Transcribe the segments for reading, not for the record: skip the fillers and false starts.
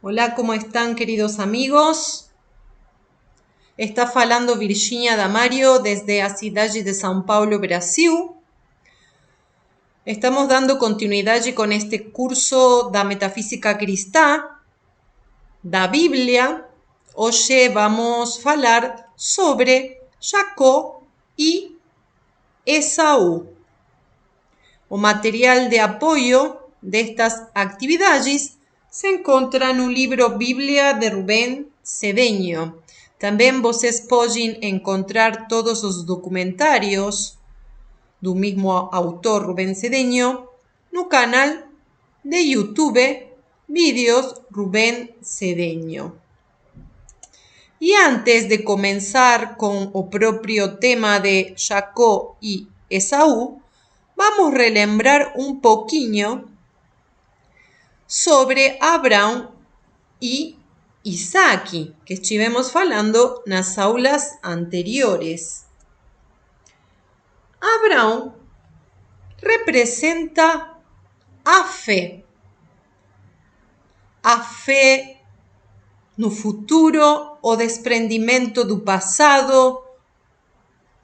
Olá, como estão, queridos amigos? Está falando Virginia Damario desde a cidade de São Paulo, Brasil. Estamos dando continuidade com este curso da metafísica cristã, da Bíblia. Hoje vamos falar sobre Jacó e Esaú. O material de apoio destas atividades se encontra no livro Bíblia de Rubén Cedeño. Também vocês podem encontrar todos os documentários do mesmo autor, Rubén Cedeño, no canal de YouTube Vídeos Rubén Cedeño. E antes de começar com o próprio tema de Jacó e Esaú, vamos relembrar um pouquinho sobre Abraham e Isaac, que estivemos falando nas aulas anteriores. Abraham representa a fé no futuro, o desprendimento do passado,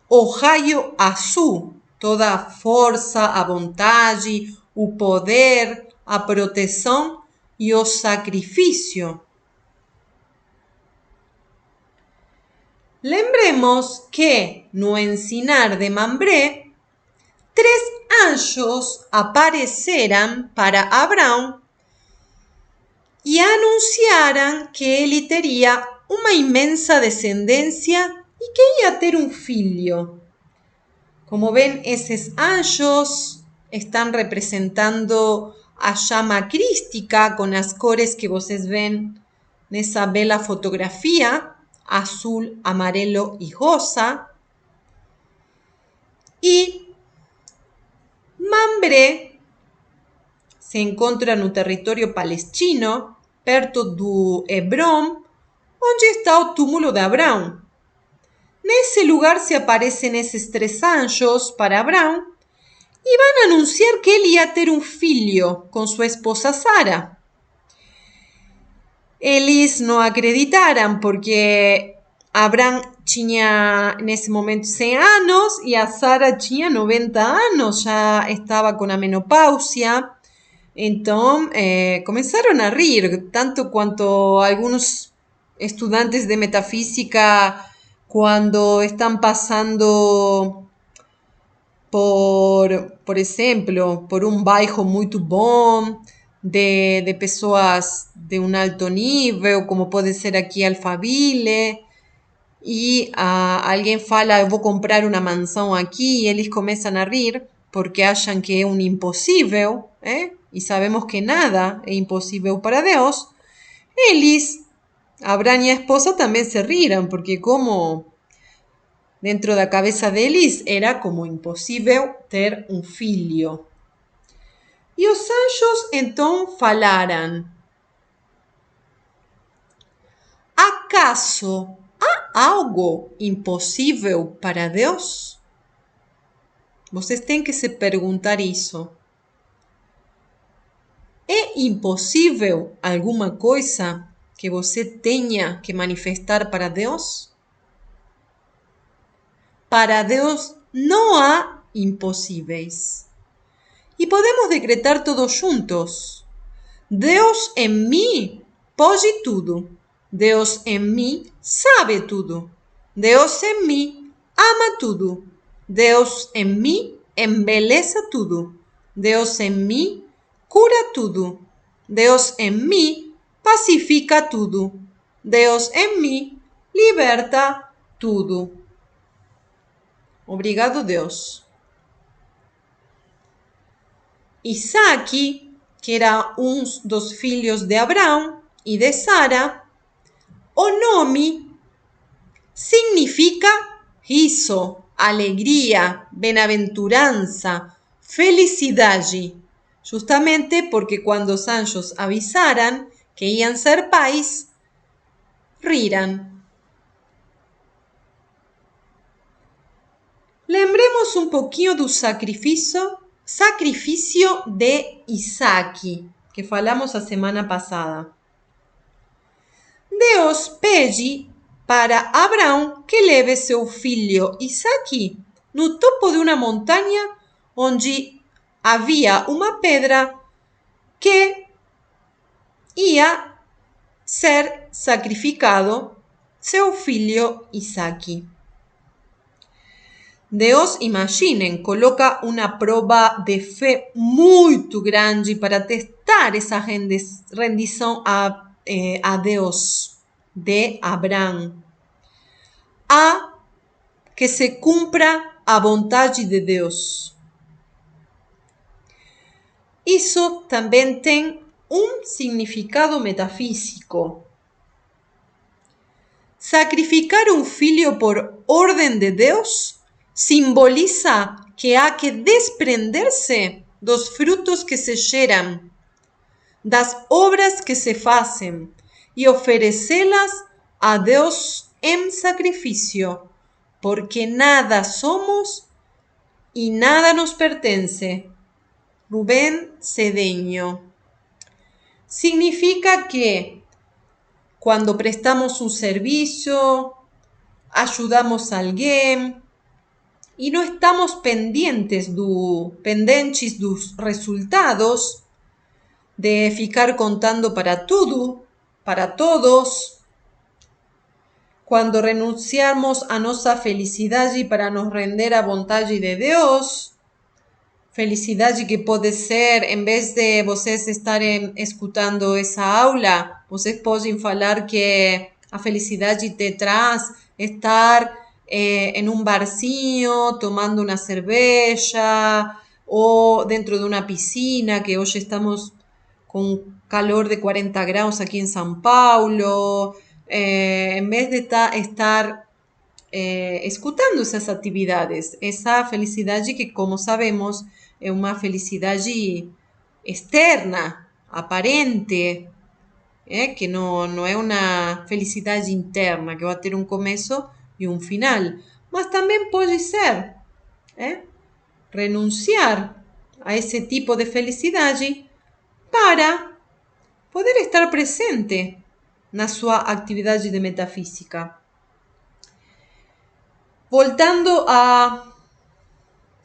o raio azul, toda a força, a vontade, o poder, a proteção e o sacrifício. Lembremos que no ensinar de Mambré, 3 anjos apareceram para Abraham e anunciaram que ele teria uma imensa descendência e que ia ter um filho. Como ven, esses anjos estão representando a chama crística com as cores que vocês veem nessa bela fotografia, azul, amarelo e rosa. E Mambré se encontra no território palestino, perto do Hebrón, onde está o túmulo de Abraham. Nesse lugar se aparecem esses 3 anjos para Abraham e vão anunciar que ele ia ter um filho com sua esposa Sara. Eles não acreditaram porque Abraham tinha nesse momento 100 anos e a Sara tinha 90 anos, já estava com a menopausia. Então começaram a rir, tanto quanto alguns estudantes de metafísica cuando están pasando por exemplo, por um bairro muito bom, de pessoas de um alto nível, como pode ser aqui Alphaville, e alguém fala, eu vou comprar uma mansão aqui, e eles começam a rir, porque acham que é um impossível, e sabemos que nada é impossível para Deus. Eles, Abraham e a esposa, também se riram, porque como dentro da cabeça deles era como impossível ter um filho. E os anjos então falaram: acaso há algo impossível para Deus? Vocês têm que se perguntar isso. É impossível alguma coisa que você tenha que manifestar para Deus? Para Deus não há impossíveis. E podemos decretar todos juntos: Deus em mim pode tudo. Deus em mim sabe tudo. Deus em mim ama tudo. Deus em mim embeleza tudo. Deus em mim cura tudo. Deus em mim pacifica tudo. Deus em mim liberta tudo. Obrigado, Deus. Isaac, que era um dos filhos de Abraão e de Sara, o nome significa riso, alegria, bem-aventurança, felicidade, justamente porque quando os anjos avisaram que iam ser pais, riram. Lembremos um pouquinho do sacrifício de Isaac, que falamos a semana passada. Deus pede para Abraão que leve seu filho Isaque no topo de uma montanha onde havia uma pedra que ia ser sacrificado seu filho Isaque. Deus, imaginem, coloca uma prova de fé muito grande para testar essa rendição a Deus de Abraão. A que se cumpra a vontade de Deus. Isso também tem um significado metafísico. Sacrificar um filho por ordem de Deus simboliza que há que desprender-se dos frutos que se geram, das obras que se fazem e oferecê-las a Deus em sacrifício, porque nada somos y nada nos pertenece. Rubén Cedeño. Significa que cuando prestamos un servicio, ayudamos a alguien y no estamos pendentes dos resultados, de ficar contando para tudo, para todos, quando renunciamos a nossa felicidade para nos render à vontade de Deus, felicidade que pode ser, em vez de vocês estarem escutando essa aula, vocês podem falar que a felicidade te traz estar em um barzinho, tomando uma cerveja, ou dentro de uma piscina, que hoje estamos com calor de 40 graus aqui em São Paulo, em vez de estar escutando essas atividades, essa felicidade que, como sabemos, é uma felicidade externa, aparente, que não é uma felicidade interna, que vai ter um começo e um final. Mas também pode ser renunciar a esse tipo de felicidade para poder estar presente na sua atividade de metafísica. Voltando a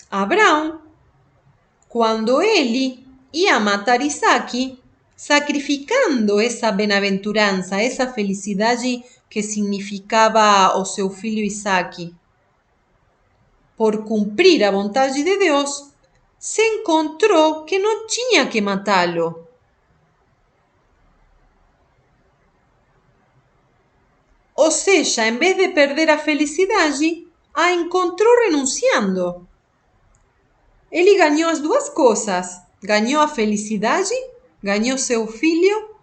Abraão, quando ele ia matar Isaque, sacrificando essa bem-aventurança, essa felicidade que significava o seu filho Isaque, por cumprir a vontade de Deus, se encontrou que não tinha que matá-lo. Ou seja, em vez de perder a felicidade, a encontrou renunciando. Ele ganhou as duas coisas. Ganhou a felicidade, ganhou seu filho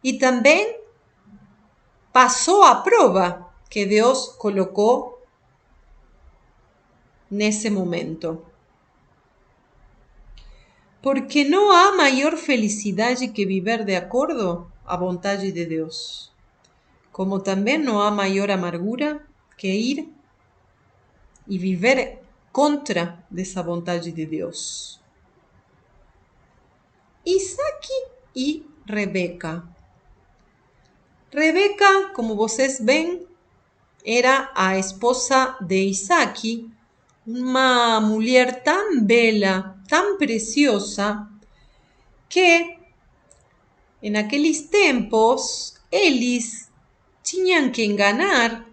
e também passou a prova que Deus colocou nesse momento. Porque não há maior felicidade que viver de acordo à vontade de Deus. Como também não há maior amargura que ir e viver contra dessa vontade de Deus. Isaque e Rebeca. Rebeca, como vocês veem, era a esposa de Isaque, uma mulher tão bela, tão preciosa, que em aqueles tempos eles tinham que enganar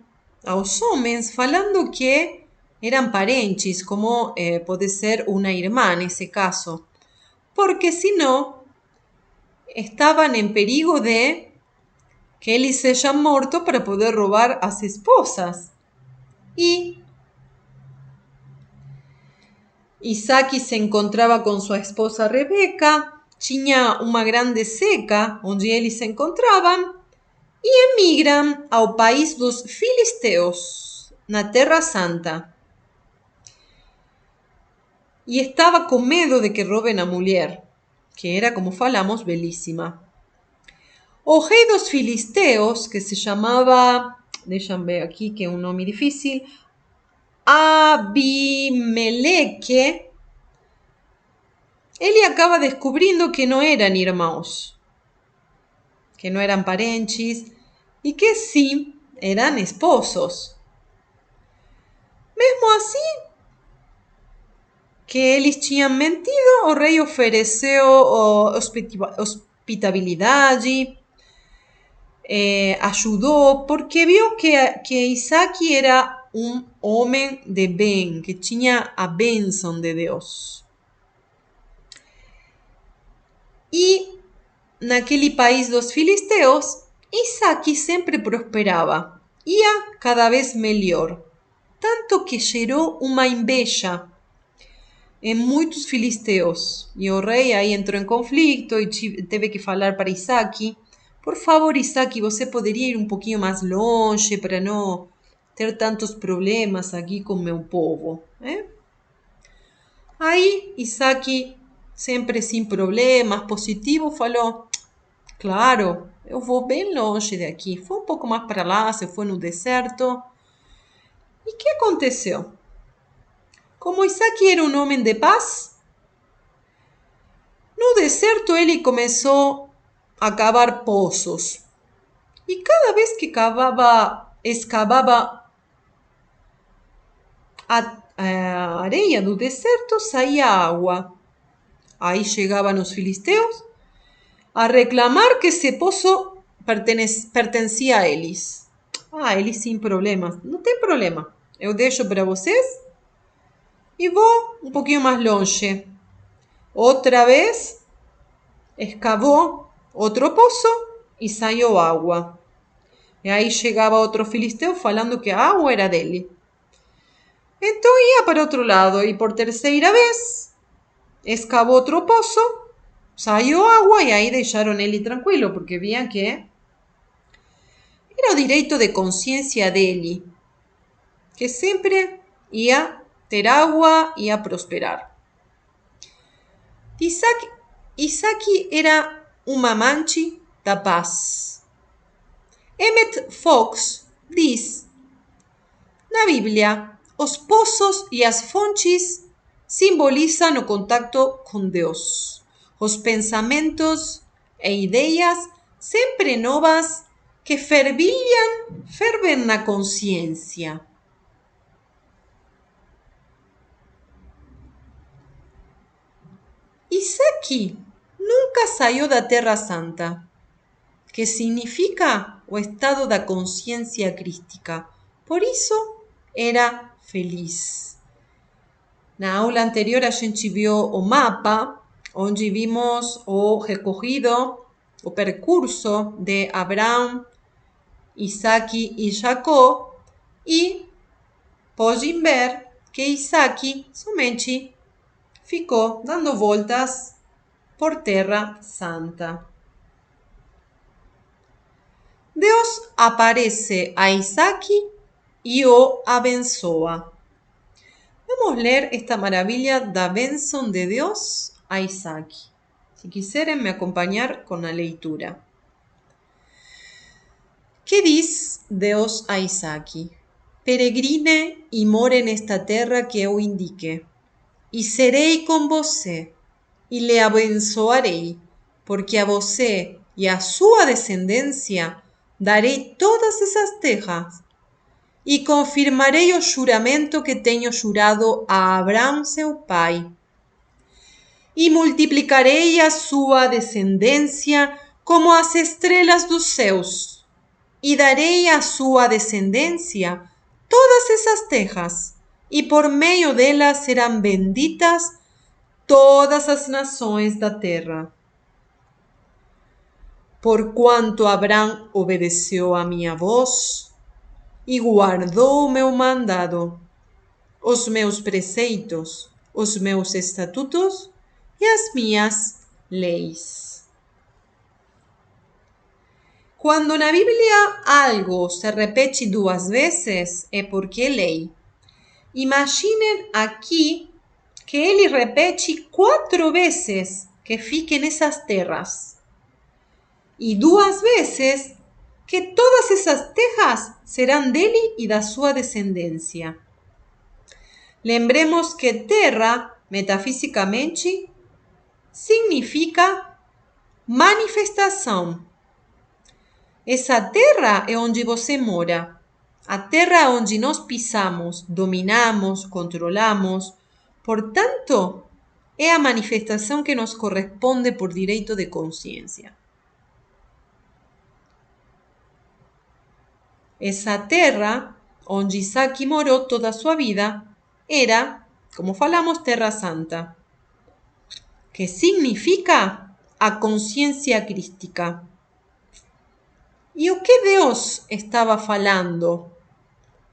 aos homens falando que eram parentes, como pode ser uma irmã nesse caso, porque senão estavam em perigo de que eles sejam mortos para poder roubar as esposas. E Isaque se encontrava com sua esposa Rebeca, tinha uma grande seca onde eles se encontravam e emigram ao país dos filisteus, na Terra Santa. E estava com medo de que roubem a mulher, que era, como falamos, belíssima. O rei dos filisteus, que se chamava, deixa-me ver aqui que é um nome difícil, Abimeleque, ele acaba descobrindo que não eram irmãos, que não eram parentes, e que sim, eram esposos. Mesmo assim que eles tinham mentido, o rei ofereceu hospitabilidade, ajudou, porque viu que Isaac era um homem de bem, que tinha a bênção de Deus. E naquele país dos filisteus, Isaac sempre prosperava, ia cada vez melhor, tanto que gerou uma inveja em muitos filisteus. E o rei aí entrou em conflito e teve que falar para Isaac: por favor, Isaac, você poderia ir um pouquinho mais longe para não ter tantos problemas aqui com meu povo, né? Aí Isaac, sempre sem problemas, positivo, falou: claro, eu vou bem longe daqui. Foi um pouco mais para lá, se foi no deserto. E o que aconteceu? Como Isaac era um homem de paz, no deserto ele começou a cavar poços. E cada vez que escavava a areia do deserto, saía água. Aí chegavam os filisteus a reclamar que esse poço pertencia a eles. Ah, eles sem problemas. Não tem problema. Eu deixo para vocês e vou um pouquinho mais longe. Outra vez, escavou outro poço e saiu água. E aí chegava outro filisteu falando que a água era dele. Então ia para outro lado e por terceira vez escavou outro poço, saiu água e aí deixaram ele tranquilo, porque viam que era o direito de consciência dele, que sempre ia ter água, ia prosperar. Isaac era um amante da paz. Emmett Fox diz: na Bíblia, os poços e as fontes simbolizam o contato com Deus. Os pensamentos e ideias sempre novas que fervem na consciência. Isaac nunca saiu da Terra Santa, que significa o estado da consciência crística. Por isso, era feliz. Na aula anterior a gente viu o mapa, onde vimos o recorrido, o percurso de Abraão, Isaac e Jacó, e podem ver que Isaac somente ficou dando voltas por Terra Santa. Deus aparece a Isaac e o abençoa. Vamos ler esta maravilla da bênção de Deus a Isaac. Si quiserem me acompanhar com a leitura. Que diz Deus a Isaac? Peregrine e more nesta terra que eu indique, e serei com você, e lhe abençoarei, porque a você e a sua descendência darei todas essas terras, e confirmarei o juramento que tenho jurado a Abraão seu pai. E multiplicarei a sua descendência como as estrelas dos céus, e darei à sua descendência todas essas terras, e por meio delas serão benditas todas as nações da terra. Porquanto Abraão obedeceu a minha voz e guardou o meu mandado, os meus preceitos, os meus estatutos e as minhas leis. Quando na Bíblia algo se repete duas vezes, é porque é lei. Imaginem aqui que ele repete 4 vezes que fiquem nessas terras. E 2 vezes que todas essas terras serão dele e da sua descendência. Lembremos que terra, metafisicamente, significa manifestação. Essa terra é onde você mora. A terra onde nós pisamos, dominamos, controlamos. Portanto, é a manifestação que nos corresponde por direito de consciência. Essa terra onde Isaac morou toda a sua vida era, como falamos, Terra Santa, que significa a consciência crística. E o que Deus estava falando?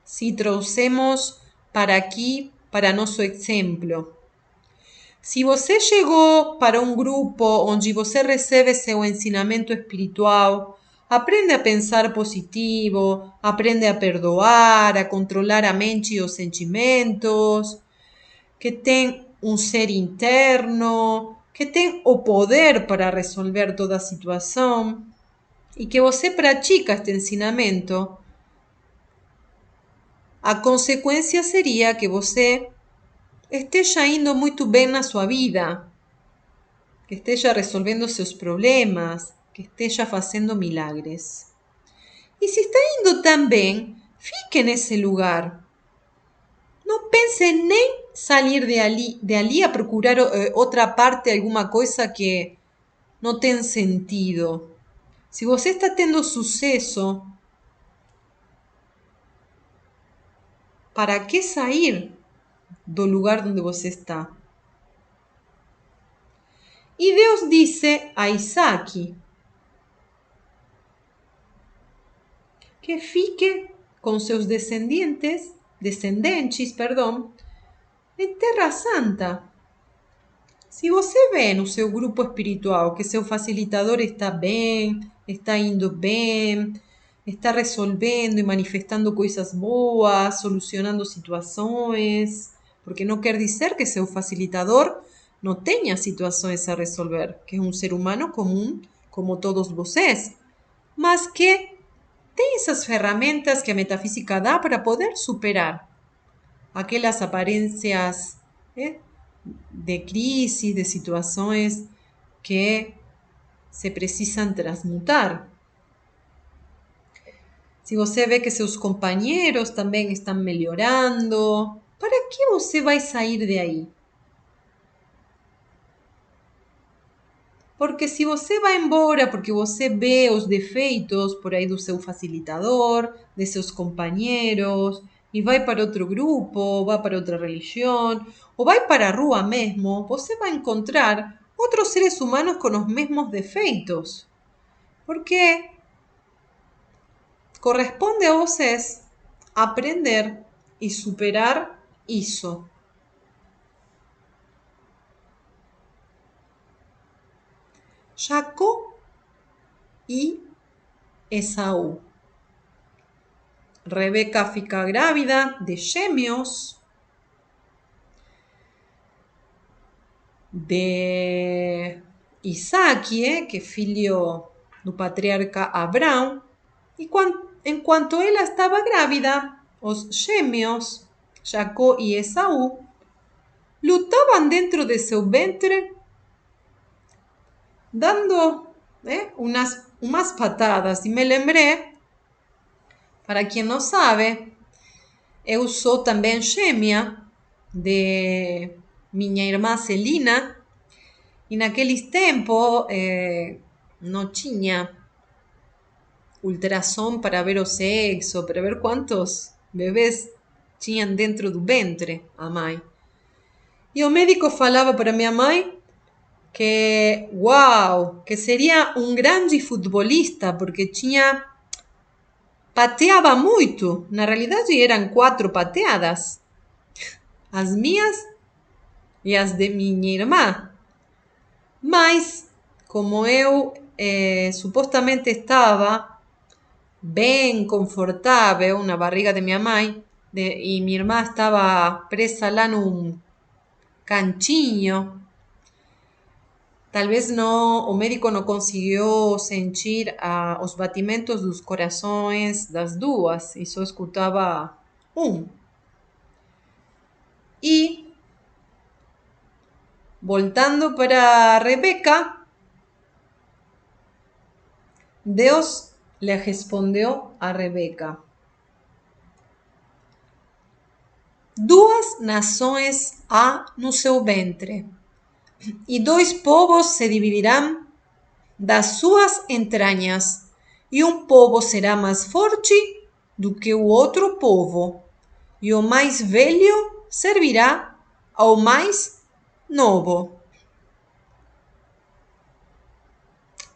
Se trouxemos para aqui, para nosso exemplo. Se você chegou para um grupo onde você recebe seu ensinamento espiritual, aprende a pensar positivo, aprende a perdoar, a controlar a mente e os sentimentos, que tem um ser interno, que tem o poder para resolver toda a situação, e que você pratica este ensinamento, a consequência seria que você esteja indo muito bem na sua vida, que esteja resolvendo seus problemas, que esteja fazendo milagres. E se está indo tão bem, fique nesse lugar. Não pense nem sair de ali a procurar outra parte, alguma coisa que não tem sentido. Se você está tendo sucesso, para que sair do lugar onde você está? E Deus disse a Isaac que fique com seus descendentes, em Terra Santa. Se você vê no seu grupo espiritual que seu facilitador está bem, está indo bem, está resolvendo e manifestando coisas boas, solucionando situações, porque não quer dizer que seu facilitador não tenha situações a resolver, que é um ser humano comum, como todos vocês, mas que tem essas ferramentas que a metafísica dá para poder superar aquelas aparências de crisis, de situações que se precisam transmutar. Se você vê que seus companheiros também estão melhorando, para que você vai sair de aí? Porque se você vai embora porque você vê os defeitos por aí do seu facilitador, de seus companheiros, e vai para outro grupo, vai para outra religião, ou vai para a rua mesmo, você vai encontrar outros seres humanos com os mesmos defeitos. Porque corresponde a vocês aprender e superar isso. Jacó e Esaú. Rebeca fica grávida de gêmeos de Isaac, que é filho do patriarca Abraão, e enquanto ela estava grávida, os gêmeos, Jacó e Esaú, lutavam dentro de seu ventre, dando umas patadas. E me lembrei, para quem não sabe, eu sou também gêmea de minha irmã Celina, e naqueles tempos não tinha ultrassom para ver o sexo, para ver quantos bebês tinham dentro do ventre a mãe. E o médico falava para minha mãe que, uau, que seria um grande futebolista, porque pateava muito. Na realidade eram 4 pateadas. As minhas e as de minha irmã. Mas, como eu supostamente estava bem confortável na barriga de minha mãe, e minha irmã estava presa lá num cantinho, talvez não, o médico não conseguiu sentir os batimentos dos corações das duas, e só escutava um. E, voltando para Rebeca, Deus le respondeu a Rebeca. Duas nações há no seu ventre, e dois povos se dividirão das suas entranhas, e um povo será mais forte do que o outro povo, e o mais velho servirá ao mais novo.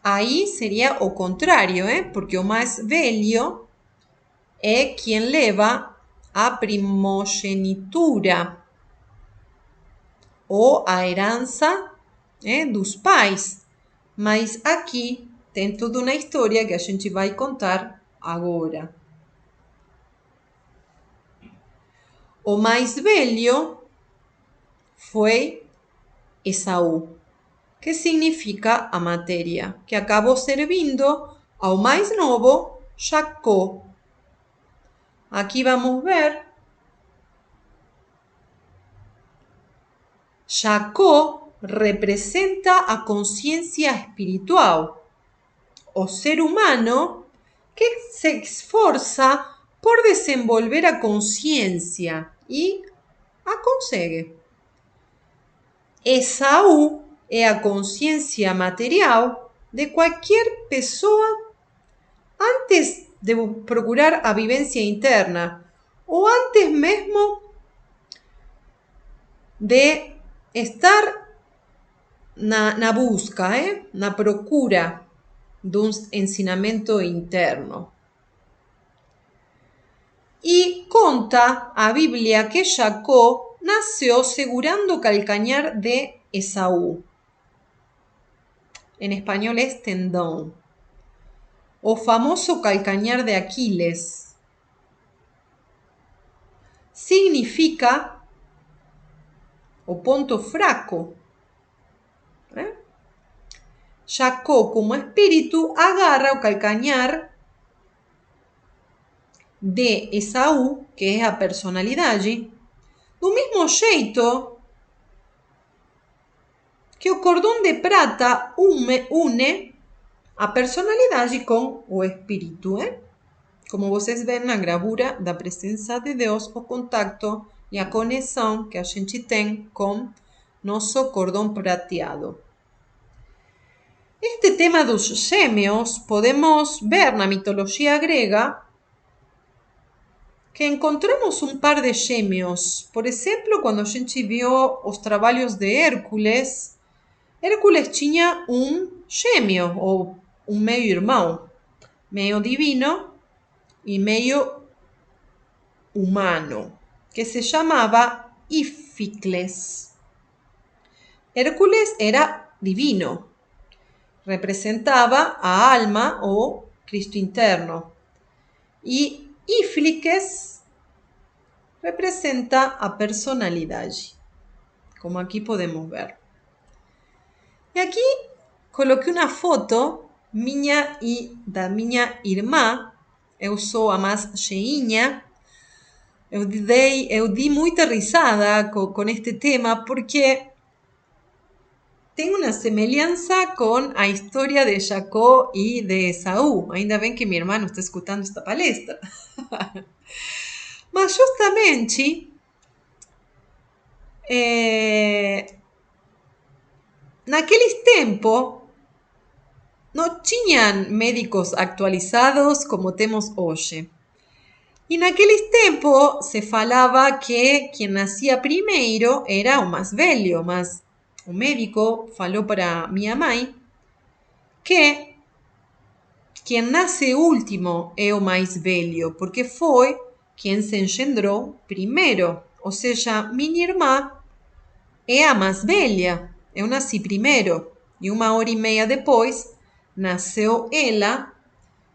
Aí seria o contrário, porque o mais velho é quem leva a primogenitura ou a herança dos pais. Mas aqui tem toda uma história que a gente vai contar agora. O mais velho foi Esaú, que significa a matéria, que acabou servindo ao mais novo, Jacó. Aqui vamos ver. Jacó representa a consciência espiritual, o ser humano que se esforça por desenvolver a consciência e a consegue. Esaú é a consciência material de qualquer pessoa antes de procurar a vivência interna ou antes mesmo de estar na busca, na procura de um ensinamento interno. E conta a Bíblia que Jacó nasceu segurando o calcanhar de Esaú. En español es tendón. O famoso calcañar de Aquiles. Significa o ponto fraco. Jacó, como espíritu, agarra o calcañar de Esaú, que é a personalidade, do mesmo jeito que o cordão de prata une a personalidade com o espírito. Como vocês veem na gravura da presença de Deus, o contato e a conexão que a gente tem com nosso cordão prateado. Este tema dos gêmeos podemos ver na mitologia grega que encontramos um par de gêmeos. Por exemplo, quando a gente viu os trabalhos de Hércules, Hércules tinha um gêmeo, ou um meio-irmão, meio divino e meio humano, que se chamava Íficles. Hércules era divino, representava a alma ou Cristo interno. E Íficles representa a personalidade, como aqui podemos ver. E aqui coloquei uma foto minha e da minha irmã. Eu sou a mais cheinha. Eu di muita risada com este tema porque tem uma semelhança com a história de Jacó e de Esaú. Ainda bem que minha irmã não está escutando esta palestra. Mas justamente naqueles tempos não tinham médicos atualizados como temos hoje. E naqueles tempos se falava que quem nascia primeiro era o mais velho, mas o médico falou para minha mãe que quem nasce último é o mais velho, porque foi quem se engendrou primeiro. Ou seja, minha irmã é a mais velha. Eu nasci primeiro e 1h30 depois nasceu ela.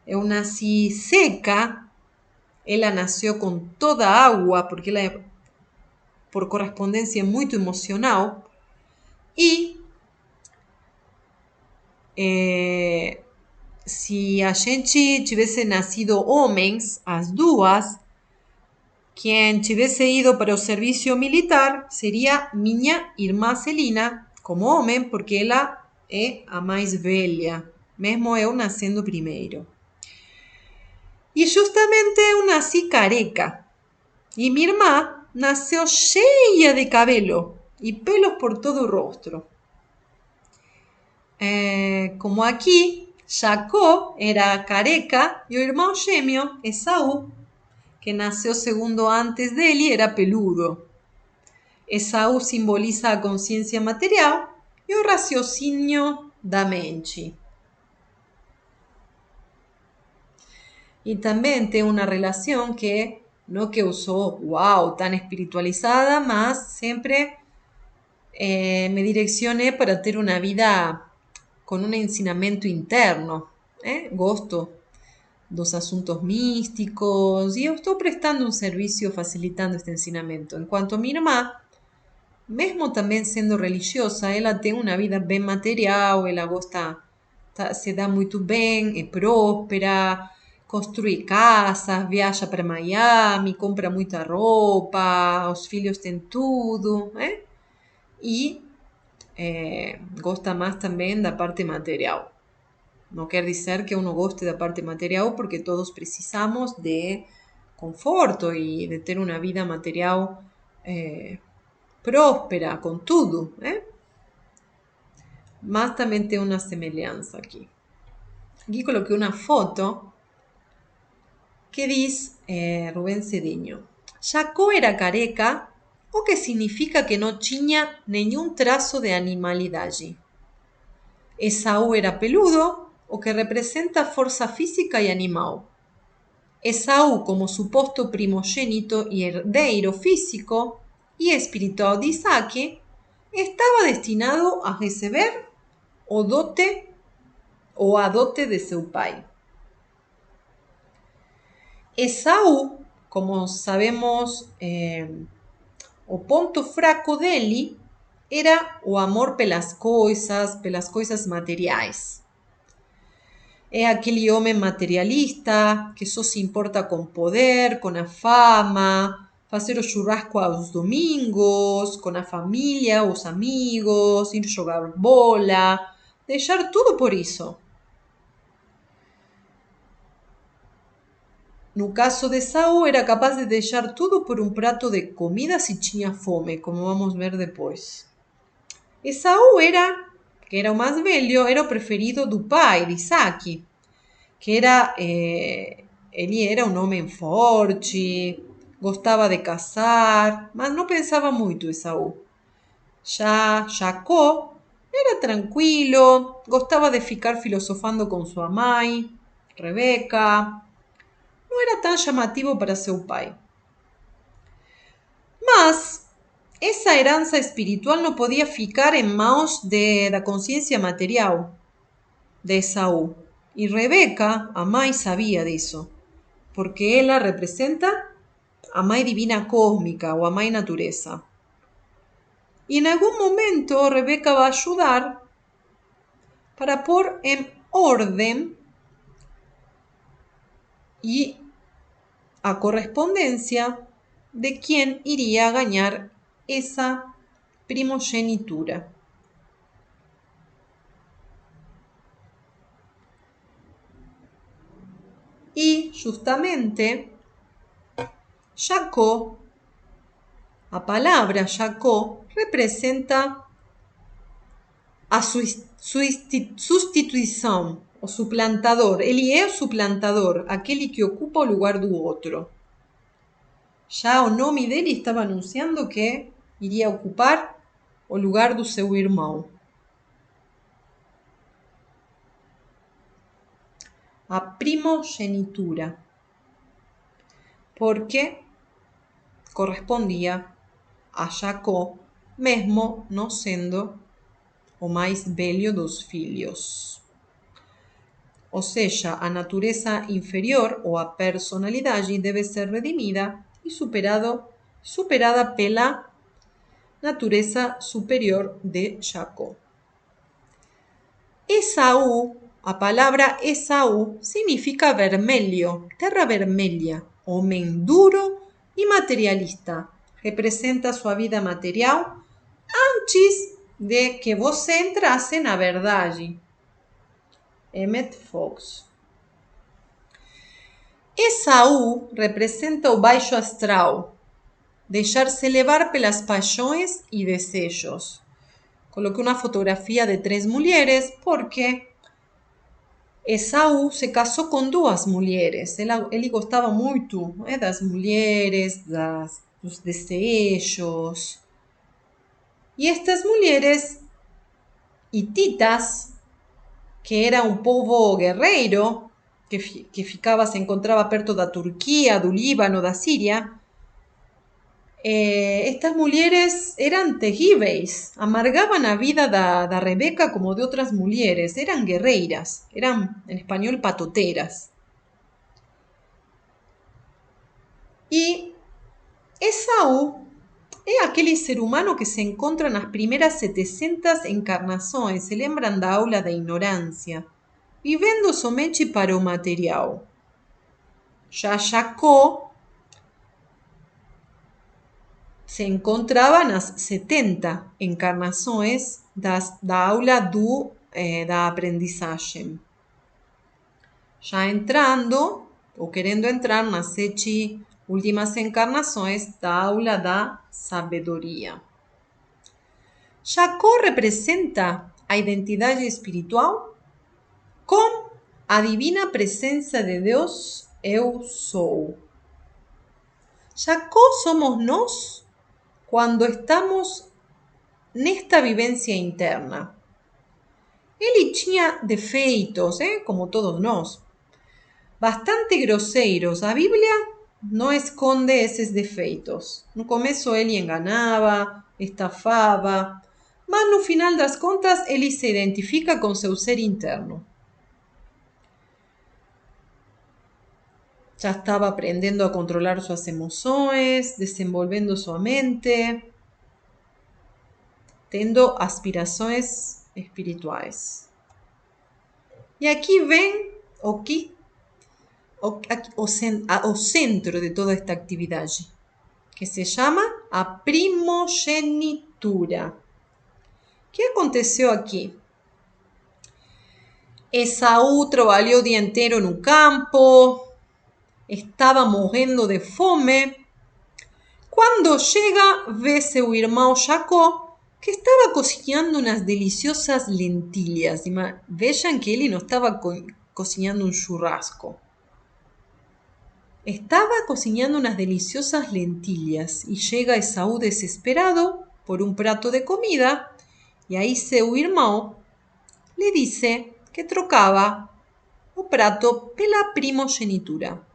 Eu nasci seca. Ela nasceu com toda a água, porque ela é, por correspondência, muito emocional. E se a gente tivesse nascido homens, as duas, quem tivesse ido para o serviço militar seria minha irmã Celina, como homem, porque ela é a mais velha, mesmo eu nascendo primeiro. Y justamente eu nací careca. Y mi hermana nació cheia de cabelo y pelos por todo el rostro. Como aquí, Jacó era careca y el hermano gemio, Esaú, que nació segundo antes de él y era peludo. Esaú simboliza a consciência material e o raciocínio da mente. Y también tengo una relación que no que usó, wow, tan espiritualizada, más siempre me direccioné para tener una vida con un ensinamento interno. Gosto dos asuntos místicos y eu estou prestando un servicio facilitando este ensinamento. En cuanto a mi irmã, mesmo também sendo religiosa, ela tem uma vida bem material, ela gosta, se dá muito bem, é próspera, construi casas, viaja para Miami, compra muita roupa, os filhos têm tudo, né? E gosta mais também da parte material. Não quer dizer que eu não goste da parte material, porque todos precisamos de conforto e de ter uma vida material próspera, con tudo, Mas también tem una semelhanza aquí. Aquí coloqué una foto que dice Rubén Cedeño. Jacó era careca, o que significa que no tinha nenhum trazo de animalidade. Esaú era peludo, o que representa fuerza física y animal. Esaú, como suposto primogénito y herdeiro físico y espiritual de Isaac, estaba destinado a receber o a dote de seu pai. Esaú, como sabemos, o ponto fraco dele era o amor pelas coisas materiais. É aquele homem materialista que só se importa com poder, com a fama, fazer o churrasco aos domingos, com a família, os amigos, ir jogar bola, deixar tudo por isso. No caso de Esaú, era capaz de deixar tudo por um prato de comida se tinha fome, como vamos ver depois. Esaú que era o mais velho, era o preferido do pai, de Isaac, que era, ele era um homem forte, gostava de caçar, mas não pensava muito Esaú. Já Jacó era tranquilo, gostava de ficar filosofando com sua mãe, Rebeca. Não era tão chamativo para seu pai. Mas essa herança espiritual não podia ficar em mãos da consciência material de Esaú. E Rebeca, a mãe, sabia disso, porque ela representa a mãe divina cósmica ou a mãe natureza. E em algum momento Rebeca vai ajudar para pôr em ordem e a correspondência de quem iria ganhar essa primogenitura. E, justamente, Jacó, a palavra Jacó, representa a substituição, o suplantador. Ele é o suplantador, aquele que ocupa o lugar do outro. Já o nome dele estava anunciando que iria ocupar o lugar do seu irmão. A primogenitura, porque correspondia a Jacó, mesmo não sendo o mais velho dos filhos. Ou seja, a natureza inferior ou a personalidade deve ser redimida e superada pela natureza superior de Jacó. Esaú, a palavra Esaú significa vermelho, terra vermelha, homem duro e materialista. Representa sua vida material antes de que você entrasse na verdade. Emmett Fox. Esaú representa o baixo astral, deixar-se levar pelas paixões e desejos. Coloquei uma fotografia de 3 mulheres porque Esaú se casou com 2 mulheres. Ele gostava muito, das mulheres, dos desejos. E estas mulheres hititas, que era um povo guerreiro, se encontrava perto da Turquia, do Líbano, da Síria, estas mulheres eran terríveis, amargaban a vida da Rebeca como de otras mulheres, eran guerreiras, eran en español patoteras. E Esaú é aquele ser humano que se encontra nas primeiras 700 encarnações, se lembram da aula da ignorância, vivendo somente para o material. Já Jacó se encontrava nas 70 encarnações da aula da aprendizagem. Já entrando, ou querendo entrar nas 7 últimas encarnações da aula da sabedoria. Jacó representa a identidade espiritual com a divina presença de Deus, eu sou. Jacó somos nós quando estamos nesta vivência interna. Ele tinha defeitos, como todos nós, bastante grosseiros. A Bíblia não esconde esses defeitos. No começo ele enganava, estafava, mas no final das contas ele se identifica com seu ser interno. Já estava aprendendo a controlar suas emoções, desenvolvendo sua mente, tendo aspirações espirituais. E aqui vem o centro de toda esta atividade, que se chama a primogenitura. O que aconteceu aqui? Esaú trabalhou o dia inteiro no campo, estava morrendo de fome. Quando chega, vê seu irmão Jacó, que estava cozinhando umas deliciosas lentilhas. Vejam que ele não estava cozinhando um churrasco. Estaba cocinando unas deliciosas lentillas y llega Esaú desesperado por un prato de comida y aí seu irmão le dice que trocaba o prato pela primogenitura.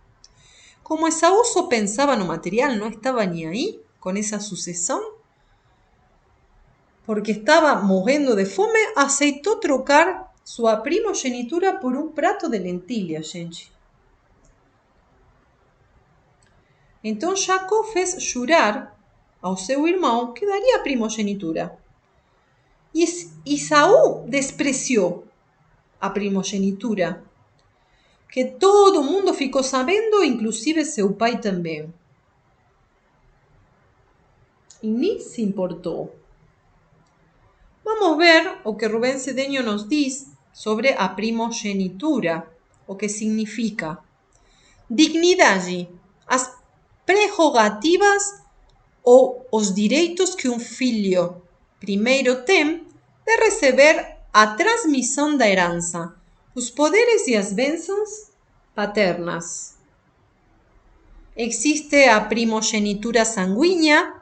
Como Esaú só pensaba no material, no estaba ni ahí con esa sucesión, porque estaba morrendo de fome, aceitou trocar sua primogenitura por um prato de lentilhas, gente. Então Jacó fez jurar ao seu irmão que daria a primogenitura. E Esaú despreciou a primogenitura, que todo mundo ficou sabendo, inclusive seu pai também. E nem se importou. Vamos ver o que Rubén Cedeño nos diz sobre a primogenitura, o que significa. Dignidade, as prerrogativas ou os direitos que um filho primeiro tem de receber a transmissão da herança, os poderes e as bênçãos paternas. Existe a primogenitura sanguínea,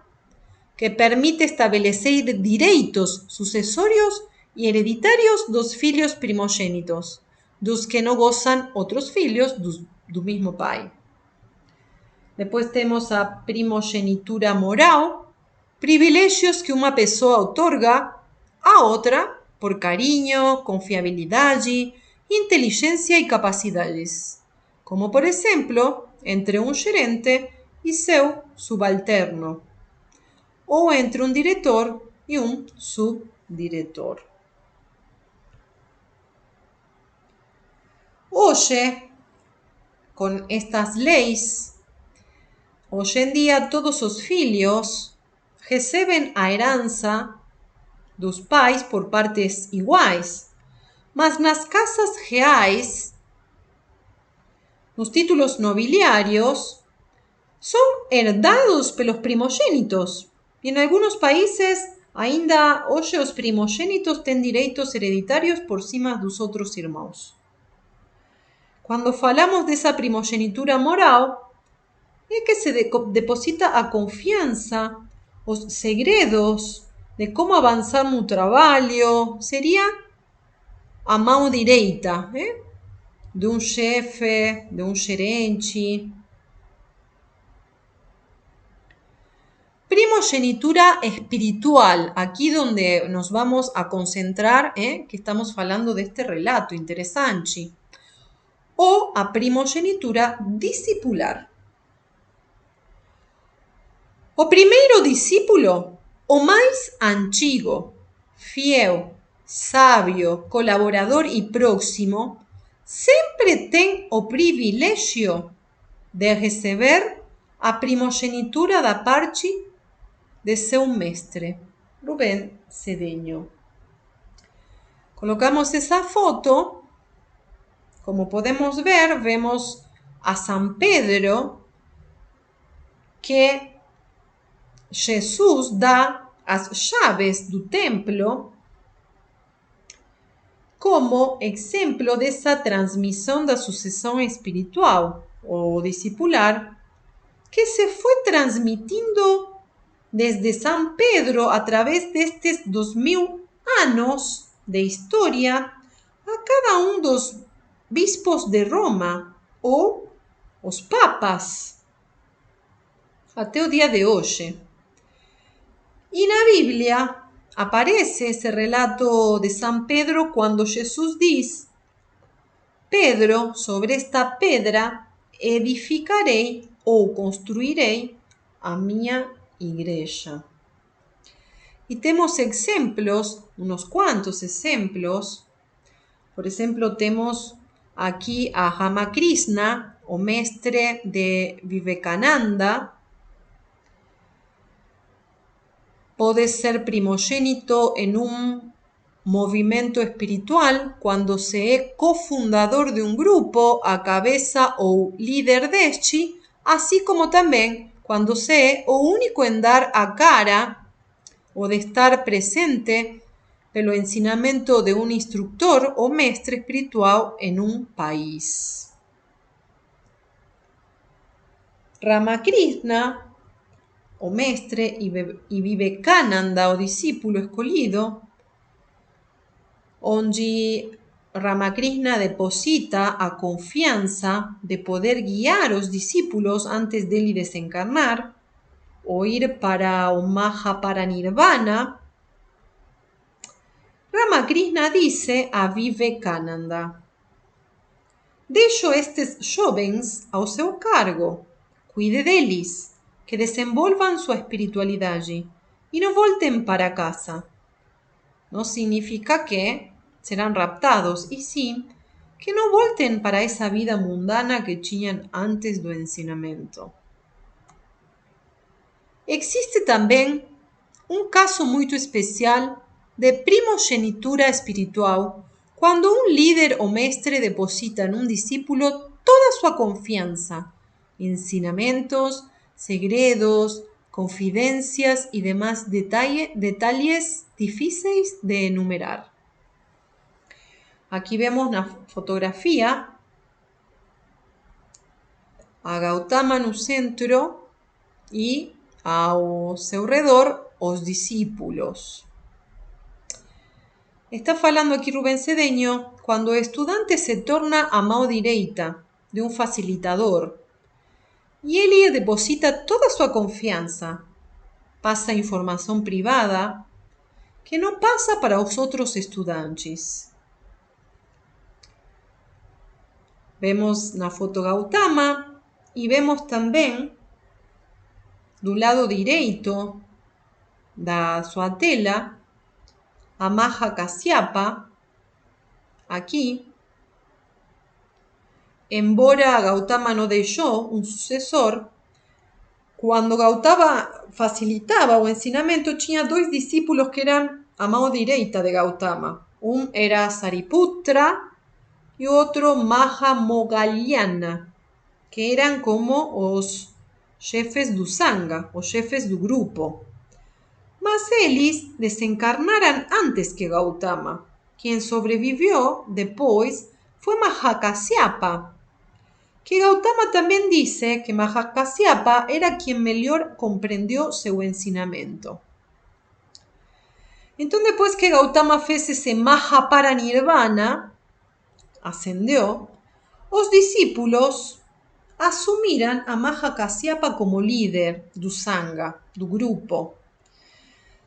que permite estabelecer direitos sucessórios e hereditários dos filhos primogênitos, dos que não gozam outros filhos do mesmo pai. Depois temos a primogenitura moral, privilégios que uma pessoa outorga a outra por carinho, confiabilidade, inteligência e capacidades, como por exemplo, entre um gerente e seu subalterno, ou entre um diretor e um subdiretor. Hoje, com estas leis, hoje em dia todos os filhos recebem a herança dos pais por partes iguais, mas nas casas reais Los títulos nobiliarios son herdados pelos primogénitos. E em algunos países ainda hoje os primogénitos têm direitos hereditários por cima dos outros irmãos. Quando falamos dessa primogenitura moral, é que se deposita a confiança, os segredos de como avançar no trabalho, seria a mão direita, de um chefe, de um gerente. Primogenitura espiritual, aquí donde nos vamos a concentrar, que estamos hablando de este relato interesante. O a primogenitura discipular. O primeiro discípulo, o mais antigo, fiel, sábio, colaborador e próximo, sempre tem o privilégio de receber a primogenitura da parte de seu mestre, Rubén Cedeño. Colocamos esa foto, como podemos ver, vemos a San Pedro que Jesús dá as chaves do templo como exemplo dessa transmissão da sucessão espiritual ou discipular que se foi transmitindo desde San Pedro a través destes 2000 anos de história a cada um dos bispos de Roma ou os papas até o dia de hoje. E na Bíblia aparece esse relato de San Pedro quando Jesus diz: Pedro, sobre esta pedra edificarei ou construirei a minha igreja. E temos exemplos, unos cuantos exemplos. Por exemplo, temos aqui a Ramakrishna, o mestre de Vivekananda. Pode ser primogênito em um movimento espiritual quando se é cofundador de um grupo, a cabeça ou líder deste, assim como também quando se é o único em dar a cara ou de estar presente pelo ensinamento de um instrutor ou mestre espiritual em um país. Ramakrishna, o mestre, e Vivekananda, o discípulo escolhido, onde Ramakrishna deposita a confiança de poder guiar os discípulos antes dele desencarnar, ou ir para o Mahaparanirvana. Ramakrishna disse a Vivekananda: deixo estes jovens ao seu cargo, cuide deles, que desenvolvam sua espiritualidade e não voltem para casa. Não significa que serão raptados, e sim que não voltem para essa vida mundana que tinham antes do ensinamento. Existe também um caso muito especial de primogenitura espiritual, quando um líder ou mestre deposita num discípulo toda a sua confiança, ensinamentos, segredos, confidências e demais detalhes difíceis de enumerar. Aqui vemos na fotografia a Gautama no centro e ao seu redor os discípulos. Está falando aqui Rubén Cedeño quando o estudante se torna a mão direita de um facilitador e ele deposita toda a sua confiança, passa informação privada que não passa para os outros estudantes. Vemos na foto Gautama e vemos também do lado direito da sua tela a Maha Kasyapa, aqui. Embora Gautama não deixou um sucessor, quando Gautama facilitava o ensinamento, tinha dois discípulos que eram a mão direita de Gautama. Um era Sariputra e outro Mahamogalliana. que eran como os chefes do sanga, os chefes do grupo. Mas eles desencarnaran antes que Gautama. Quien sobrevivió después fue Mahakasyapa, que Gautama también dice que Mahakasyapa era quien mejor comprendió su ensinamento. Entonces, después que Gautama fez ese Mahaparanirvana, ascendió, los discípulos asumiran a Mahakasyapa como líder do Sangha, do grupo.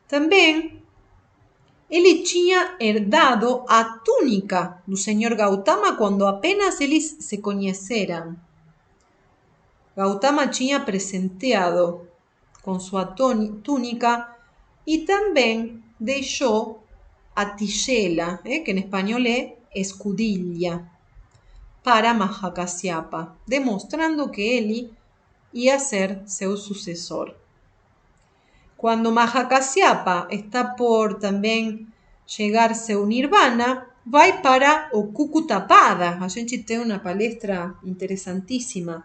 Também ele tinha herdado a túnica do Senhor Gautama quando apenas eles se conheceram. Gautama tinha presenteado com sua túnica e também deixou a tigela, que em espanhol é escudilla, para Mahakasyapa, demonstrando que ele ia ser seu sucessor. Quando Mahakasyapa está por também chegar seu nirvana, vai para o Cucutapada. A gente tem uma palestra interessantíssima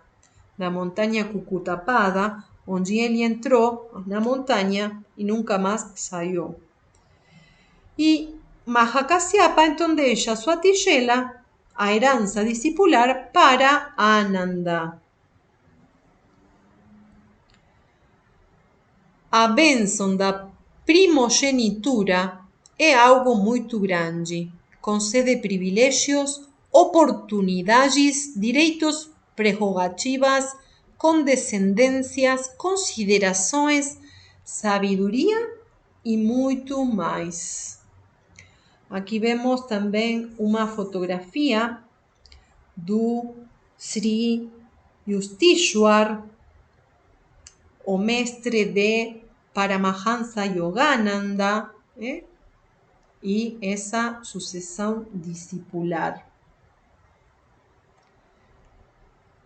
da montanha Cucutapada, onde ele entrou na montanha e nunca mais saiu. E Mahakasyapa então deixa sua tigela, a herança discipular, para Ananda. A bênção da primogenitura é algo muito grande. Concede privilégios, oportunidades, direitos, prerrogativas, condescendências, considerações, sabedoria e muito mais. Aqui vemos também uma fotografia do Sri Yustishwar, o mestre de Paramahansa Yogananda, e essa sucessão discipular.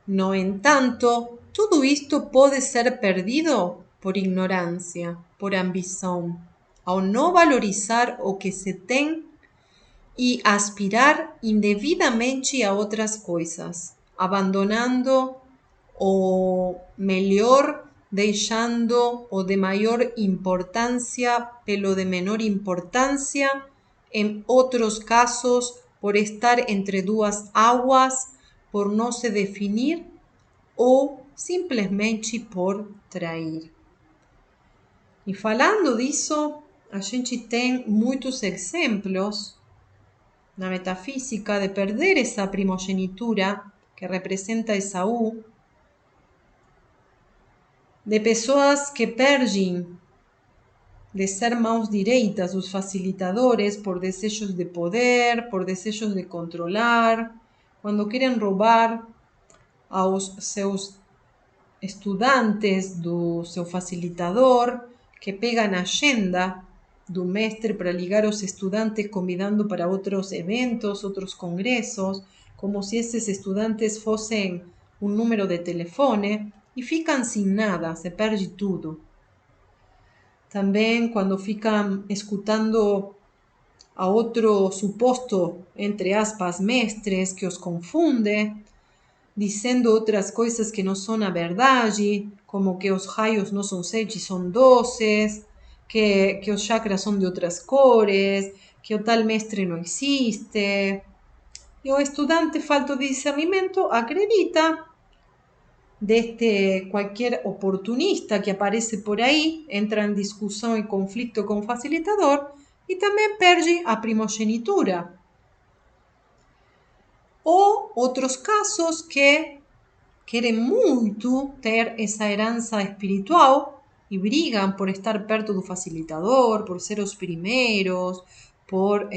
No entanto, tudo isto pode ser perdido por ignorância, por ambição, ao não valorizar o que se tem e aspirar indevidamente a outras coisas, abandonando o melhor, deixando o de maior importância pelo de menor importância, em outros casos, por estar entre duas águas, por não se definir ou simplesmente por trair. E falando disso, a gente tem muitos exemplos na metafísica de perder essa primogenitura que representa Esaú, de pessoas que perdem de ser mãos direitas, os facilitadores, por desejos de poder, por desejos de controlar, quando querem roubar aos seus estudantes do seu facilitador, que pegam a agenda do mestre para ligar os estudantes convidando para outros eventos, outros congressos, como se esses estudantes fossem um número de telefone, e ficam sem nada, se perde tudo. Também quando ficam escutando a outro suposto, entre aspas, mestres que os confunde, dizendo outras coisas que não são a verdade, como que os raios não são 7, são 12, que os chakras são de outras cores, que o tal mestre não existe. E o estudante falto de discernimento acredita deste qualquer oportunista que aparece por aí, entra em discussão e conflito com o facilitador e também perde a primogenitura. Ou outros casos que querem muito ter essa herança espiritual e brigam por estar perto do facilitador, por ser os primeiros, por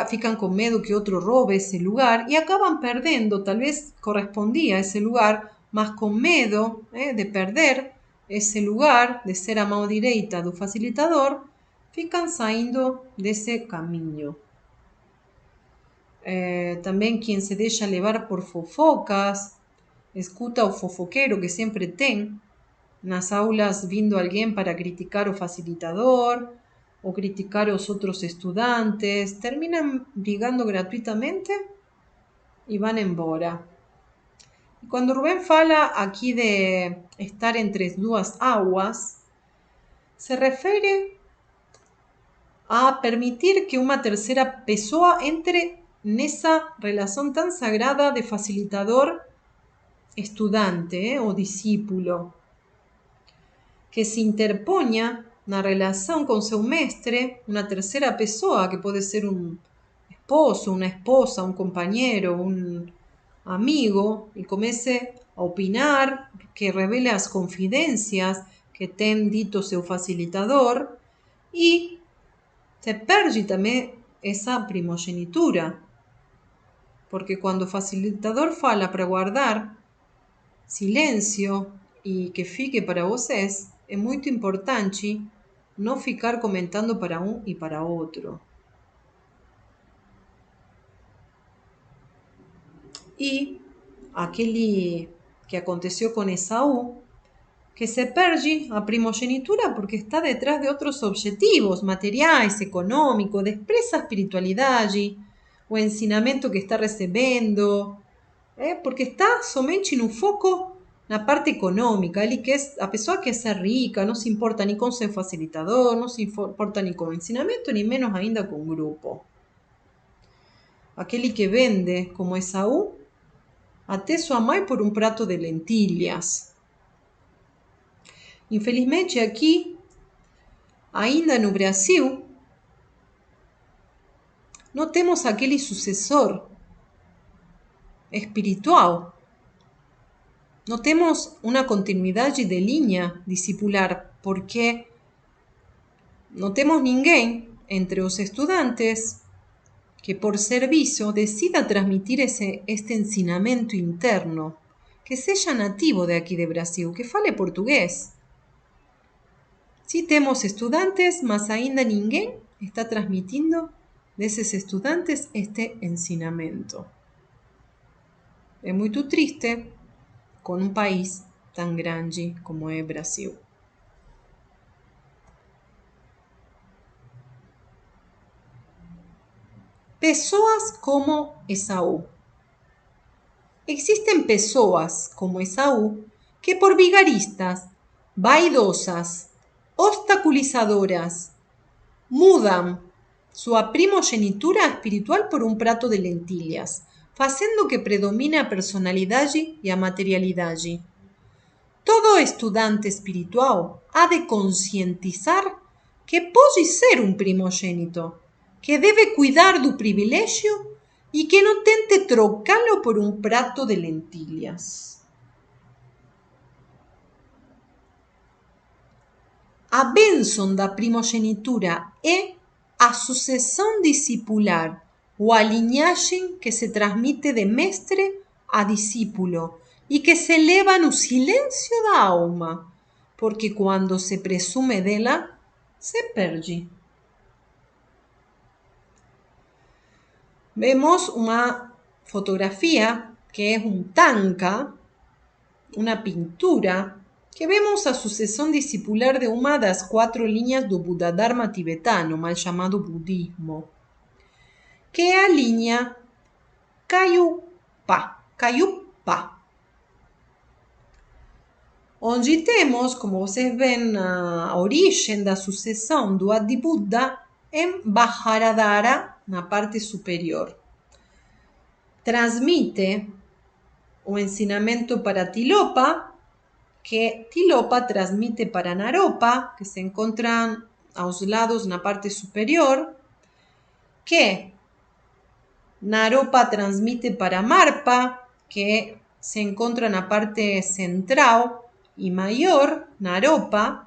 ficam com medo que outro roube esse lugar e acabam perdendo. Talvez correspondia a esse lugar, mas com medo de perder esse lugar, de ser a mão direita do facilitador, ficam saindo desse caminho. Também quem se deixa levar por fofocas, escuta o fofoqueiro que sempre tem nas aulas, vindo alguém para criticar o facilitador ou criticar os outros estudantes, terminam brigando gratuitamente e vão embora. E quando Rubén fala aqui de estar entre as duas águas, se refere a permitir que uma terceira pessoa entre nessa relação tão sagrada de facilitador-estudante ou discípulo, que se interponha na relação com seu mestre uma terceira pessoa, que pode ser um esposo, uma esposa, um companheiro, um amigo, e comece a opinar, que revele as confidências que tem dito seu facilitador, e se perde também essa primogenitura, porque quando o facilitador fala para guardar silêncio e que fique para vocês, é muito importante não ficar comentando para um e para outro. E aquele que aconteceu com Esaú, que se perde a primogenitura porque está detrás de outros objetivos materiais, econômicos, despreza a espiritualidade, o ensinamento que está recebendo, porque está somente no foco na parte econômica. Ele quer, a pessoa quer ser rica, não se importa nem com seu facilitador, não se importa nem com o ensinamento, nem menos ainda com o grupo. Aquele que vende, como Esaú, até sua mãe por um prato de lentilhas. Infelizmente aqui, ainda no Brasil, não temos aquele sucessor espiritual. Não temos uma continuidade de linha discipular, porque não temos ninguém entre os estudantes que por serviço decida transmitir este ensinamento interno, que seja nativo de aqui de Brasil, que fale português. Sí temos estudantes, mas ainda ninguém está transmitindo desses estudantes este ensinamento. É muito triste com um país tão grande como é Brasil. Pessoas como Esaú. Existen pessoas como Esaú que por vigaristas, vaidosas, obstaculizadoras, mudam sua primogenitura espiritual por um prato de lentilhas, fazendo que predomine a personalidade e a materialidade. Todo estudante espiritual ha de conscientizar que pode ser um primogênito, que deve cuidar do privilégio e que não tente trocá-lo por um prato de lentilhas. A bênção da primogenitura é a sucessão discipular, ou a linhagem que se transmite de mestre a discípulo e que se eleva no silêncio da alma, porque quando se presume dela, se perde. Vemos uma fotografia que é um tanka, uma pintura, que vemos a sucessão discipular de uma das 4 linhas do Buddha-dharma tibetano, mal chamado budismo, que é a linha Kayupa, onde temos, como vocês veem, a origem da sucessão do Adi-Buddha em Vajradhara, na parte superior. Transmite o ensinamento para Tilopa, que Tilopa transmite para Naropa, que se encontram aos lados na parte superior, que Naropa transmite para Marpa, que se encontra na parte central y mayor, Marpa.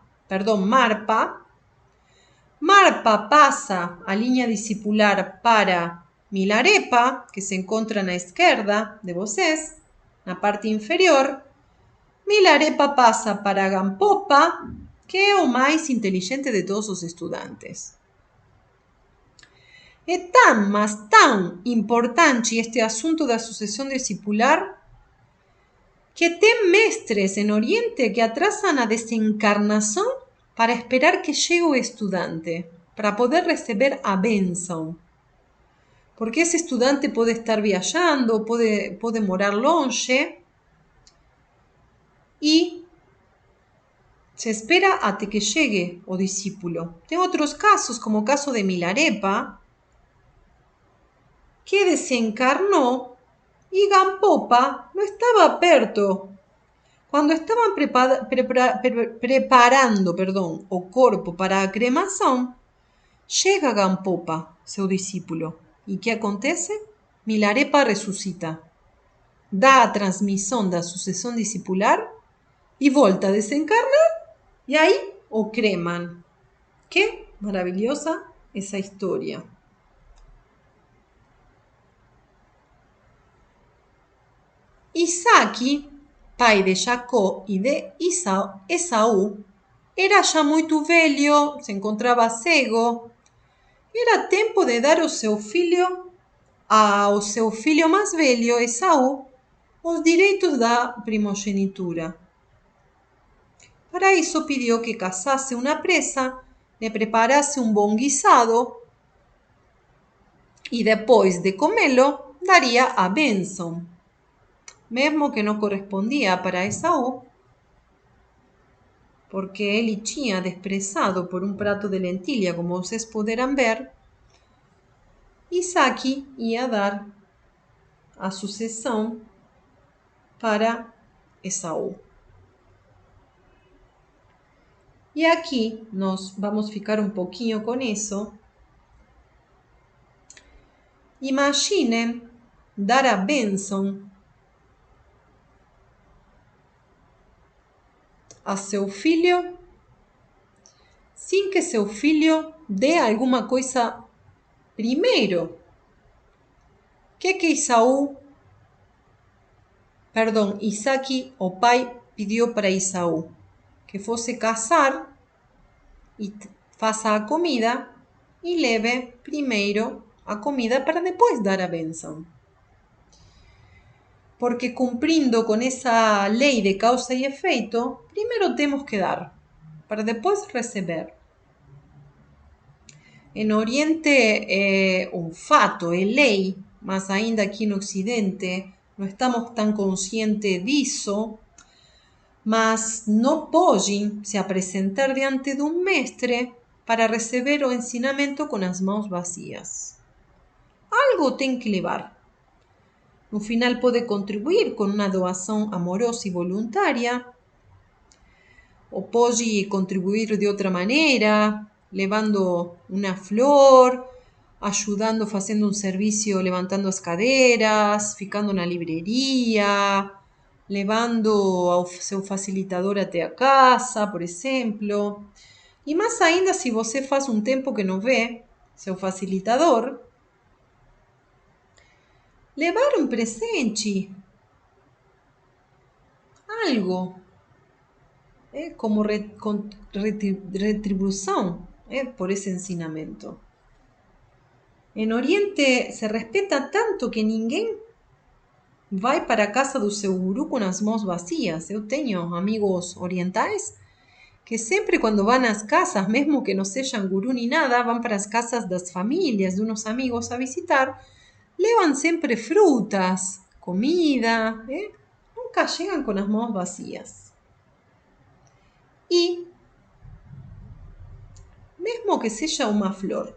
Marpa passa a linha discipular para Milarepa, que se encontra na esquerda de vocês, na parte inferior. Milarepa passa para Gampopa, que é o mais inteligente de todos os estudantes. É tão, mas tão importante este assunto da sucessão discipular que tem mestres em Oriente que atrasam a desencarnação para esperar que chegue o estudante, para poder receber a bênção. Porque esse estudante pode estar viajando, pode morar longe, e se espera até que llegue o discípulo. Tem outros casos, como o caso de Milarepa, que desencarnou e Gampopa não estava perto. Quando estavam preparando o corpo para a cremação, chega Gampopa, seu discípulo. E o que acontece? Milarepa ressuscita, dá a transmissão da sucessão discipular e volta a desencarnar e aí o creman. Que maravilhosa essa história. Isaac, pai de Jacó e de Esaú, era já muito velho, se encontrava cego. Era tempo de dar ao seu filho mais velho, Esaú, os direitos da primogenitura. Para isso pediu que caçasse uma presa, lhe preparasse um bom guisado e depois de comê-lo daria a bênção, mesmo que não correspondia para Esaú, porque ele tinha desprezado por um prato de lentilha, como vocês poderão ver. Isaac ia dar a sucessão para Esaú. E aqui nós vamos ficar um pouquinho com isso. Imaginem dar a bênção a seu filho sem que seu filho dê alguma coisa primeiro. O que Isaac, o pai, pediu para Esaú? Que fosse casar e faça a comida e leve primeiro a comida para depois dar a bênção. Porque cumprindo com essa lei de causa e efeito, primeiro temos que dar, para depois receber. Em Oriente é um fato, é lei, mas ainda aqui no Ocidente não estamos tão conscientes disso, mas não podem se apresentar diante de um mestre para receber o ensinamento com as mãos vazias. Algo tem que levar. No final pode contribuir com uma doação amorosa e voluntária, ou pode contribuir de outra maneira, levando uma flor, ajudando, fazendo um serviço, levantando as cadeiras, ficando na livraria, levando ao seu facilitador até a casa, por exemplo. E mais ainda, se você faz um tempo que não vê seu facilitador, levar um presente, algo, como retribuição por esse ensinamento. Em Oriente se respeita tanto que ninguém vai para a casa do seu guru com as mãos vazias. Eu tenho amigos orientais que sempre quando vão às casas, mesmo que não sejam guru nem nada, vão para as casas das famílias, de uns amigos a visitar, levam sempre frutas, comida, nunca chegam com as mãos vazias. E, mesmo que seja uma flor.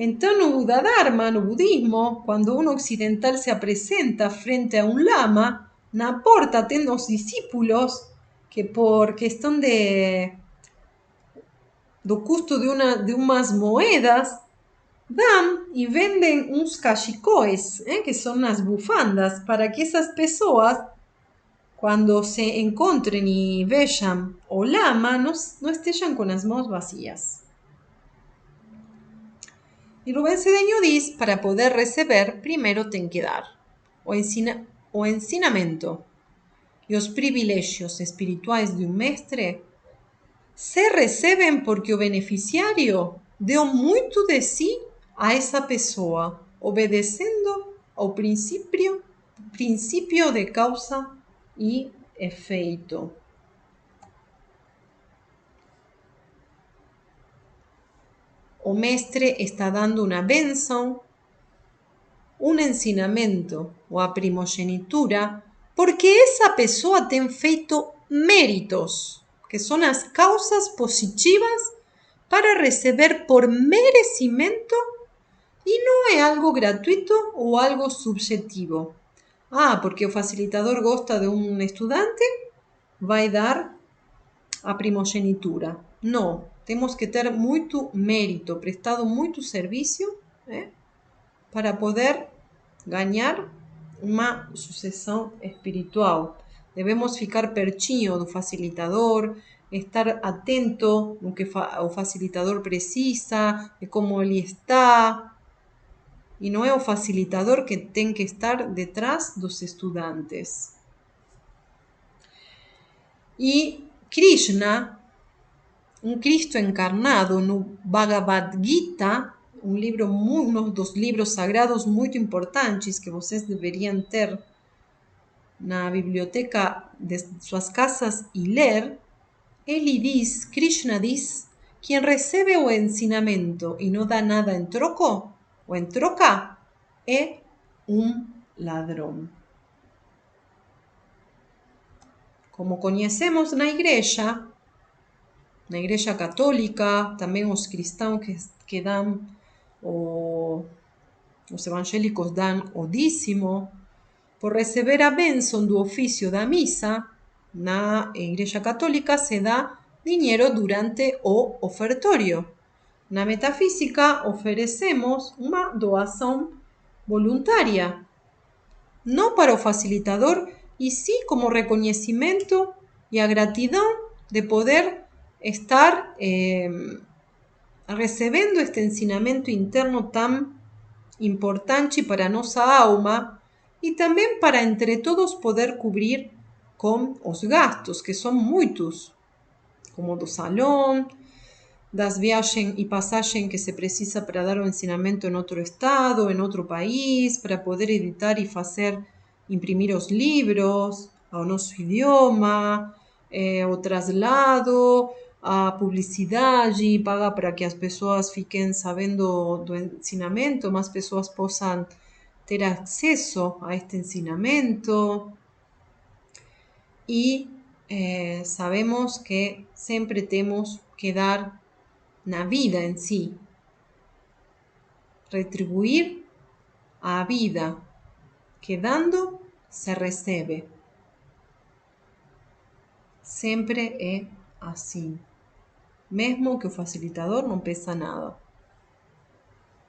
Então, no Buda Dharma, no budismo, quando um ocidental se apresenta frente a um lama, na porta tem os discípulos que por questão do custo de umas moedas, dão e vendem uns cachecóis, que são umas bufandas, para que essas pessoas, quando se encontrem e vejam o lama, não estejam com as mãos vazias. E Rubén Cedeño diz, para poder receber, primeiro tem que dar. O ensinamento e os privilégios espirituais de um mestre se recebem porque o beneficiário deu muito de si a essa pessoa, obedecendo ao princípio de causa e efeito. O mestre está dando uma bênção, um ensinamento ou a primogenitura porque essa pessoa tem feito méritos, que são as causas positivas para receber por merecimento e não é algo gratuito ou algo subjetivo. Porque o facilitador gosta de um estudante, vai dar a primogenitura. Não, temos que ter muito mérito, prestado muito serviço, para poder ganhar uma sucessão espiritual. Devemos ficar pertinho do facilitador, estar atento no que o facilitador precisa, de como ele está. E não é o facilitador que tem que estar detrás dos estudantes. E Krishna, um Cristo encarnado no Bhagavad Gita, um dos livros sagrados muito importantes que vocês deveriam ter na biblioteca de suas casas e ler, Krishna diz, quem recebe o ensinamento e não dá nada em troco, ou em troca, é um ladrão. Como conhecemos na igreja católica, também os cristãos que dão, os evangélicos dão o dízimo, por receber a bênção do ofício da missa, na igreja católica se dá dinheiro durante o ofertório. Na metafísica oferecemos uma doação voluntária, não para o facilitador, e sim como reconhecimento e a gratidão de poder estar recebendo este ensinamento interno tão importante para a nossa alma e também para entre todos poder cobrir com os gastos, que são muitos, como do salão, das viagens e passagens que se precisa para dar o ensinamento em outro estado, em outro país, para poder editar e imprimir os livros ao nosso idioma, o traslado, a publicidade, paga para que as pessoas fiquem sabendo do ensinamento, mais pessoas possam ter acesso a este ensinamento. E sabemos que sempre temos que dar na vida em si, retribuir a vida, que dando se recebe. Sempre é assim. Mesmo que o facilitador não peça nada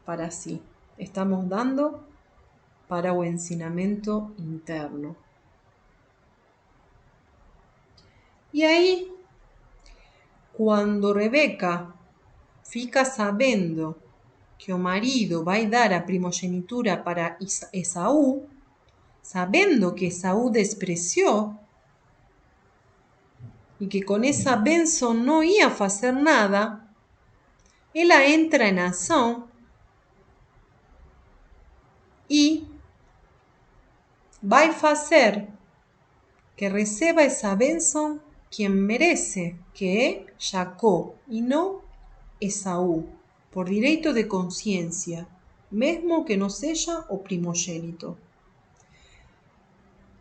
para si. Estamos dando para o ensinamento interno. E aí, quando Rebeca fica sabendo que o marido vai dar a primogenitura para Esaú, sabendo que Esaú despreciou e que com essa bênção não ia fazer nada, ela entra em ação e vai fazer que receba essa bênção quem merece, que é Jacó e não Esaú, por direito de consciência, mesmo que não seja o primogênito.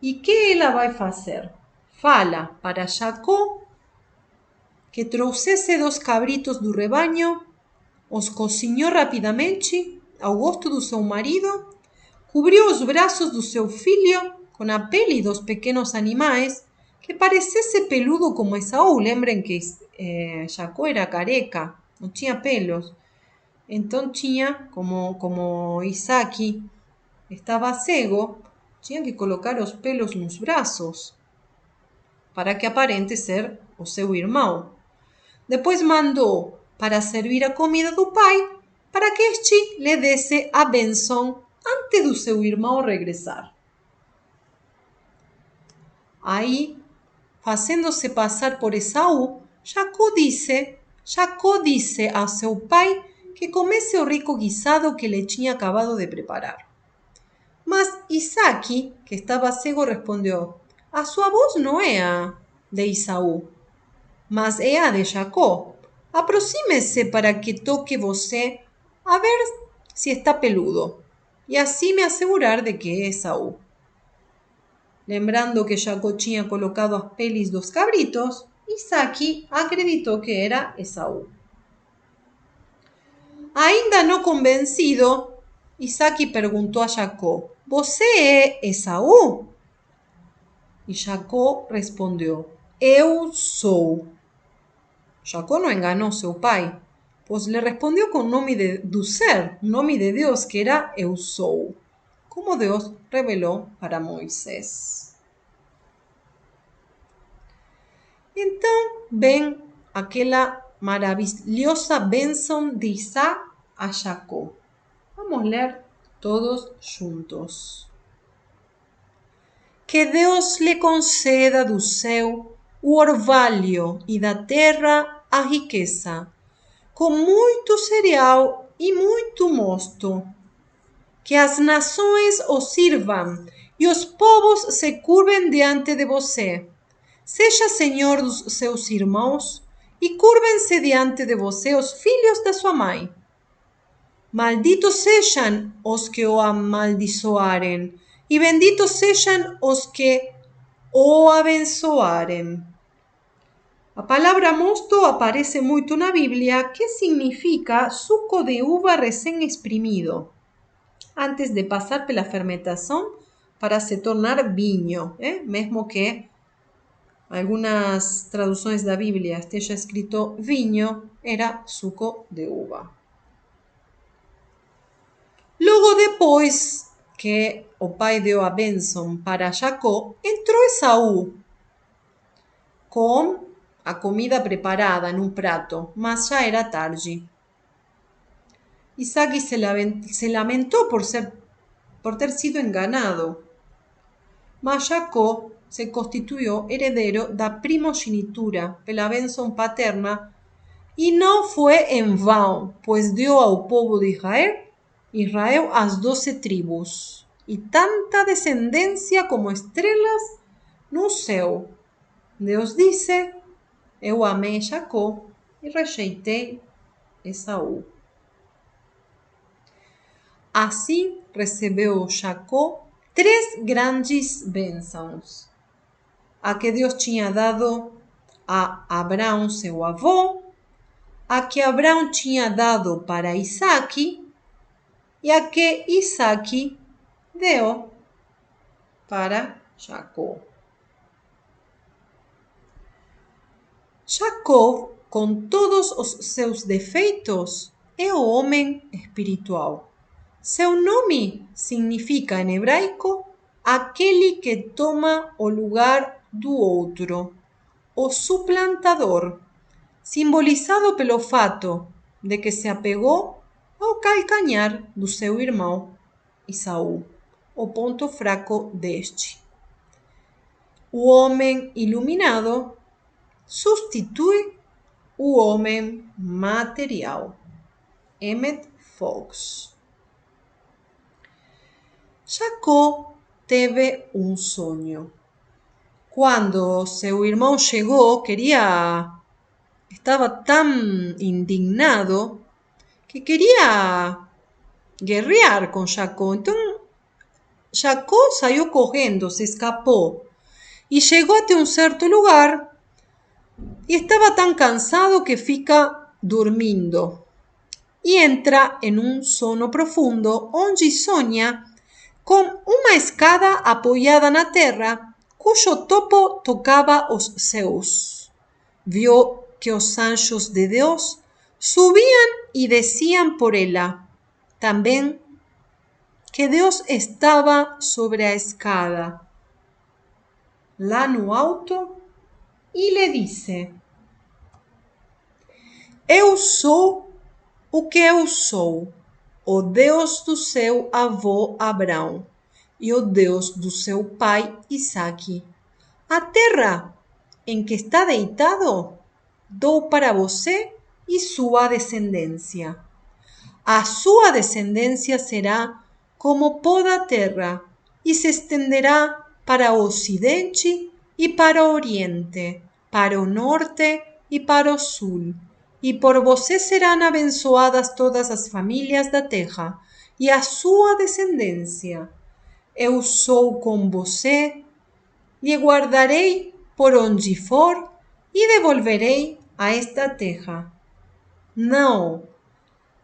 E que ela vai fazer? Fala para Jacó que trouxesse 2 cabritos do rebanho, os cozinhou rapidamente ao gosto do seu marido, cobriu os braços do seu filho com a pele dos pequenos animais, que parecesse peludo como Esaú. Lembrem que Jacó era careca, não tinha pelos. Então tinha, como Isaac estava cego, tinha que colocar os pelos nos braços para que aparente ser o seu irmão. Depois mandou para servir a comida do pai, para que este lhe desse a bênção antes do seu irmão regressar. Aí, fazendo-se passar por Esaú, Jacó disse a seu pai que comesse o rico guisado que lhe tinha acabado de preparar. Mas Isaac, que estava cego, respondeu: a sua voz não é a de Esaú, mas é a de Jacó. Aproxime-se para que toque você, a ver se está peludo, e assim me assegurar de que é Esaú. Lembrando que Jacó tinha colocado as peles dos cabritos, Isaac acreditou que era Esaú. Ainda não convencido, Isaac perguntou a Jacó: "Você é Esaú?" E Jacó respondeu: "Eu sou." Jacó não enganou seu pai, pois lhe respondeu com o nome do ser, o nome de Deus, que era Eu sou, como Deus revelou para Moisés. Então vem aquela maravilhosa bênção de Isaac a Jacó. Vamos ler todos juntos. Que Deus lhe conceda do céu o orvalho e da terra a riqueza, com muito cereal e muito mosto. Que as nações o sirvam e os povos se curvem diante de você. Seja senhor dos seus irmãos e curvem-se diante de você os filhos da sua mãe. Malditos sejam os que o amaldiçoarem, e benditos sejam os que o abençoarem. A palavra mosto aparece muito na Bíblia, que significa suco de uva recém-exprimido, antes de passar pela fermentação para se tornar vinho, mesmo que algunas traducciones da Biblia esteja escrito vinho, era suco de uva. Logo depois que o pai deu a bênção para Jacó, entrou Esaú com a comida preparada num prato, mas já era tarde. Isaac se lamentou por ter sido enganado, mas Jacó se constituyó heredero da primogenitura pela bênção paterna, e não foi em vão, pois deu ao povo de Israel as 12 tribos, e tanta descendência como estrelas no céu. Deus disse: eu amei Jacó e rejeitei Esaú. Assim recebeu Jacó 3 grandes bênçãos: a que Deus tinha dado a Abraão, seu avô, a que Abraão tinha dado para Isaac e a que Isaac deu para Jacó. Jacó, com todos os seus defeitos, é o homem espiritual. Seu nome significa em hebraico aquele que toma o lugar do outro, o suplantador, simbolizado pelo fato de que se apegou ao calcanhar do seu irmão Esaú, o ponto fraco deste. O homem iluminado substitui o homem material. Emmett Fox. Jacó teve um sonho. Quando seu irmão chegou, estava tão indignado que queria guerrear com Jacó. Então, Jacó saiu correndo, se escapou e chegou até um certo lugar e estava tão cansado que fica dormindo. E entra em um sono profundo, onde sonha com uma escada apoiada na terra, cujo topo tocava os céus. Viu que os anjos de Deus subiam e desciam por ela. Também que Deus estava sobre a escada, lá no alto, e lhe disse: eu sou o que eu sou, o Deus do seu avô Abraão e o Deus do seu pai Isaque. A terra em que está deitado dou para você e sua descendência. A sua descendência será como o pó da terra e se estenderá para o ocidente e para o oriente, para o norte e para o sul. E por você serão abençoadas todas as famílias da terra, e a sua descendência. Eu sou com você lhe guardarei por onde for e devolverei a esta terra. Não,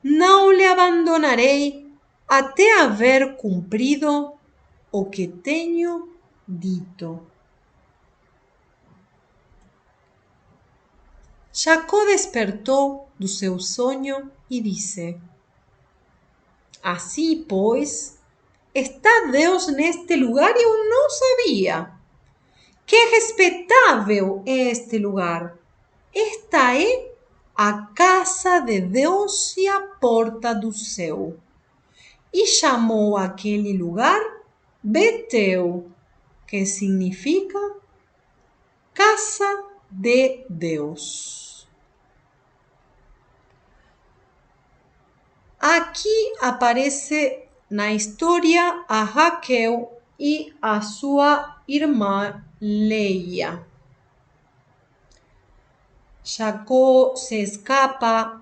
não lhe abandonarei até haver cumprido o que tenho dito. Jacó despertou do seu sonho e disse: Assim, pois, está Deus neste lugar e eu não sabia. Que respeitável é este lugar. Esta é a casa de Deus e a porta do céu. E chamou aquele lugar Betel, que significa casa de Deus. Aqui aparece na história a Raquel e a sua irmã Leia. Jacó se escapa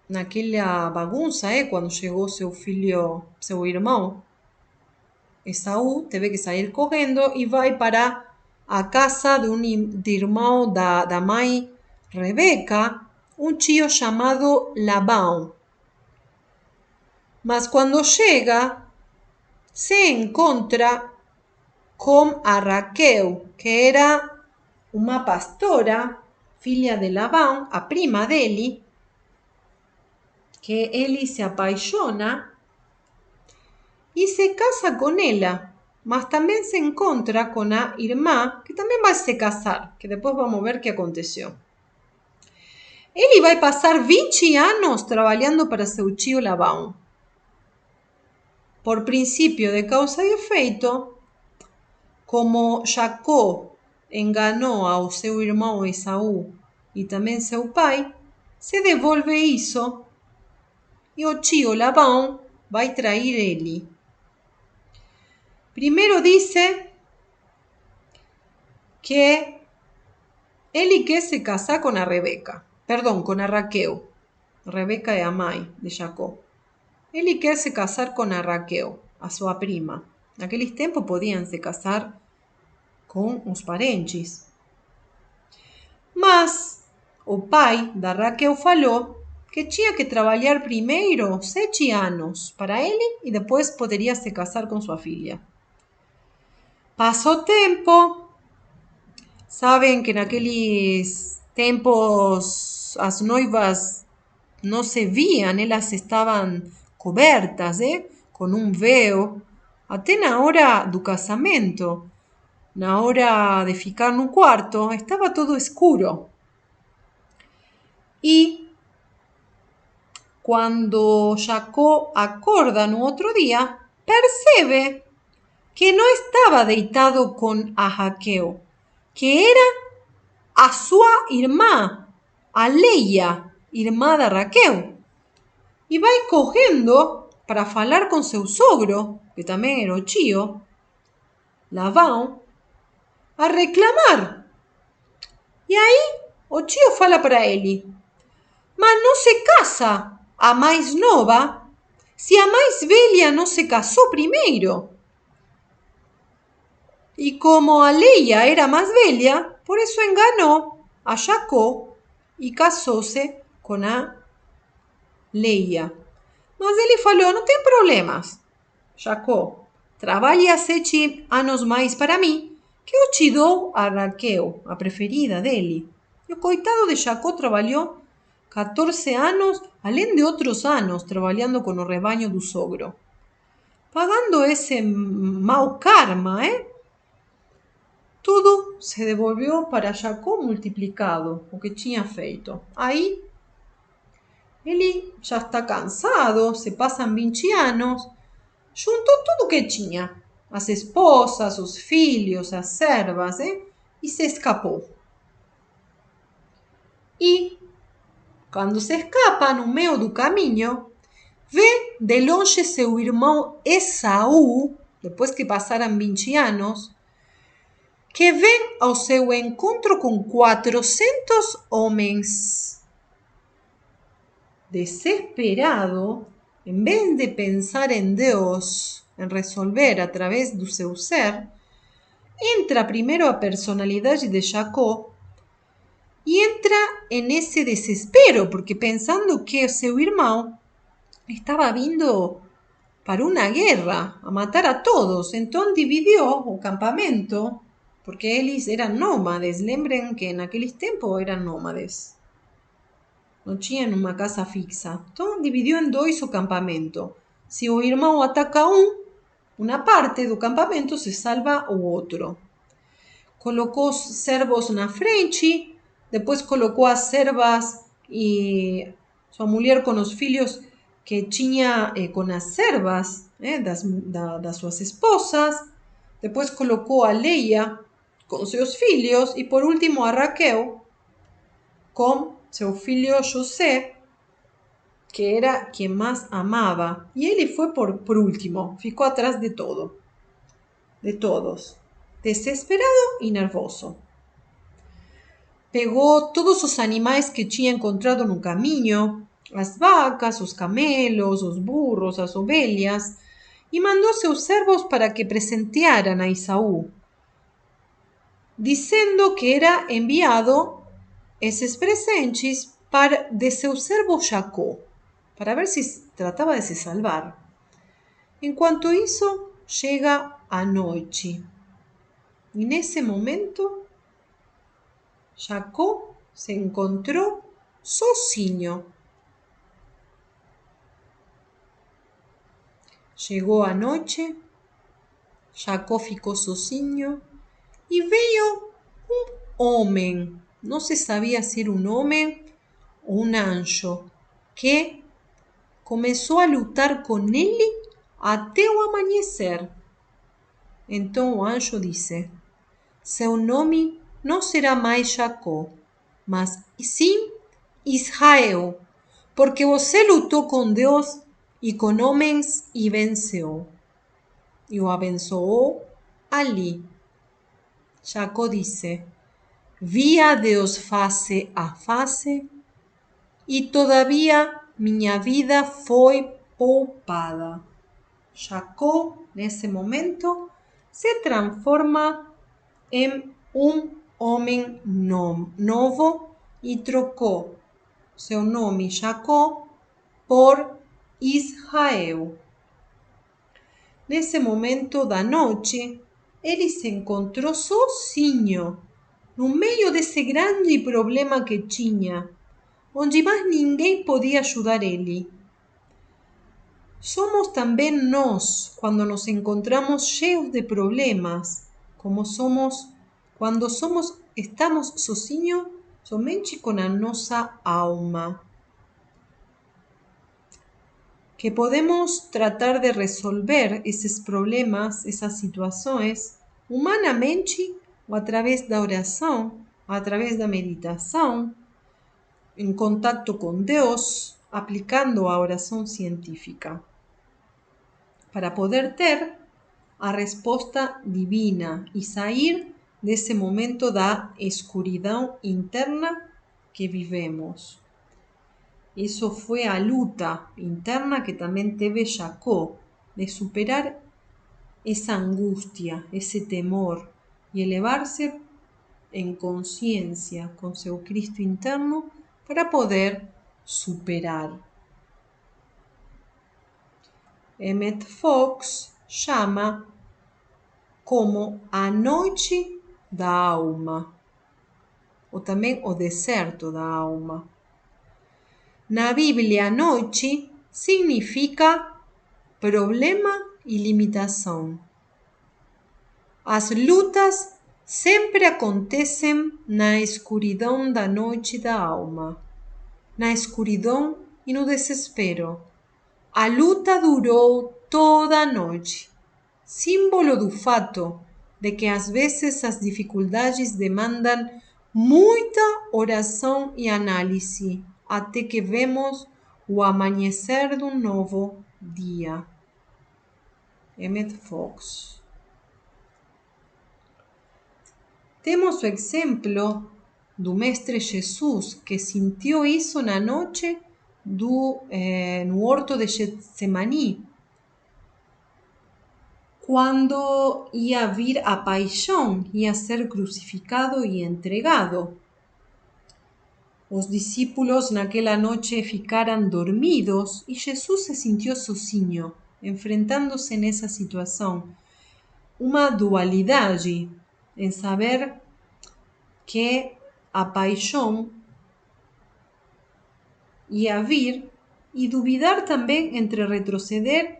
naquela bagunça, quando chegou seu filho, seu irmão Esaú, teve que sair correndo e vai para a casa de irmão da mãe Rebeca, um tio chamado Labão. Mas quando chega, se encontra com a Raquel, que era uma pastora, filha de Labão, a prima dele, que ele se apaixona e se casa com ela, mas também se encontra com a irmã, que também vai se casar, que depois vamos ver o que aconteceu. Ele vai passar 20 anos trabalhando para seu tio Labão. Por princípio de causa e efeito, como Jacó enganou ao seu irmão Esaú e também seu pai, se devolve isso e o tio Labão vai trair ele. Primeiro dice que ele quer se casar com a Rebeca, perdão, com a Raquel. Rebeca é a mãe de Jacó. Ele quer se casar com a Raquel, a sua prima. Naqueles tempos podiam se casar com os parentes. Mas o pai da Raquel falou que tinha que trabalhar primeiro 7 anos para ele e depois poderia se casar com sua filha. Passou o tempo. Sabem que naqueles tempos as noivas não se viam, elas estavam cobertas, com um véu, até na hora do casamento. Na hora de ficar no quarto, estava todo escuro. E quando Jacó acorda no outro dia, percebe que não estava deitado com a Raquel, que era a sua irmã, a Leia, irmã da Raquel. E vai correndo para falar com seu sogro, que também era o tio, Labão, a reclamar. E aí o tio fala para ele: mas não se casa a mais nova se a mais velha não se casou primeiro. E como a Leia era mais velha, por isso enganou a Jacó e casou-se com a Leia. Mas ele falou: não tem problemas, Jacó, trabalhe 7 anos mais para mim, que eu te dou a Raquel, a preferida dele. E o coitado de Jacó trabalhou 14 anos, além de outros anos, trabalhando com o rebanho do sogro. Pagando esse mau karma, tudo se devolveu para Jacó multiplicado, o que tinha feito. Aí, ele já está cansado, se passam 20 anos, juntou tudo que tinha, as esposas, os filhos, as servas, e se escapou. E, quando se escapa, no meio do caminho, vê de longe seu irmão Esaú, depois que passaram 20 anos, que vem ao seu encontro com 400 homens. Desesperado, em vez de pensar em Deus, em resolver através do seu ser, entra primeiro a personalidade de Jacó e entra em esse desespero, porque pensando que o seu irmão estava vindo para uma guerra, a matar a todos. Então dividiu o campamento, porque eles eram nômades. Lembrem que naqueles tempos eram nômades. Não tinham uma casa fixa. Então dividiu em dois o campamento. Se o irmão ataca uma parte do campamento, se salva o outro. Colocou os servos na frente, depois colocou as servas e sua mulher com os filhos que tinha com as servas das suas esposas. Depois colocou a Leia com seus filhos e por último a Raquel com seu filho José, que era quem mais amava. E ele foi por último, ficou atrás de todos, desesperado e nervoso. Pegou todos os animais que tinha encontrado no caminho, as vacas, os camelos, os burros, as ovelhas, e mandou seus servos para que presentearan a Esaú, dizendo que era enviado esses presentes de seu servo Jacó, para ver se tratava de se salvar. Enquanto isso, chega a noite. E nesse momento, Jacó se encontrou sozinho. Chegou a noite, Jacó ficou sozinho e veio um homem, não se sabia se era um homem ou um anjo, que começou a lutar com ele até o amanhecer. Então o anjo disse: seu nome não será mais Jacó, mas sim Israel, porque você lutou com Deus e com homens e venceu. E o abençoou ali. Jacó disse: vi a Deus face a face e todavia minha vida foi poupada. Jacó, nesse momento, se transforma em um homem novo e trocou seu nome Jacó por Israel. Nesse momento da noite, ele se encontrou sozinho, no meio desse grande problema que tinha, onde mais ninguém podia ajudar ele. Somos também nós quando nos encontramos cheios de problemas, como somos quando estamos sozinhos somente com a nossa alma. Que podemos tratar de resolver esses problemas, essas situações, humanamente ou através da oração, através da meditação, em contato com Deus, aplicando a oração científica, para poder ter a resposta divina e sair desse momento da escuridão interna que vivemos. Isso foi a luta interna que também teve Jacó, de superar essa angústia, esse temor e elevar-se em consciência com seu Cristo interno para poder superar. Emmett Fox chama como a noite da alma, ou também o deserto da alma. Na Bíblia, noite significa problema e limitação. As lutas sempre acontecem na escuridão da noite da alma, na escuridão e no desespero. A luta durou toda a noite, símbolo do fato de que às vezes as dificuldades demandam muita oração e análise, até que vemos o amanhecer de um novo dia. Emmett Fox. Temos o exemplo do Mestre Jesus, que sentiu isso na noite no horto de Getsemaní, quando ia vir a paixão, ia ser crucificado e entregado. Os discípulos naquela noche ficaram dormidos e Jesus se sentiu sozinho, enfrentándose nessa situação. Uma dualidade em saber que a paixão ia vir e duvidar também entre retroceder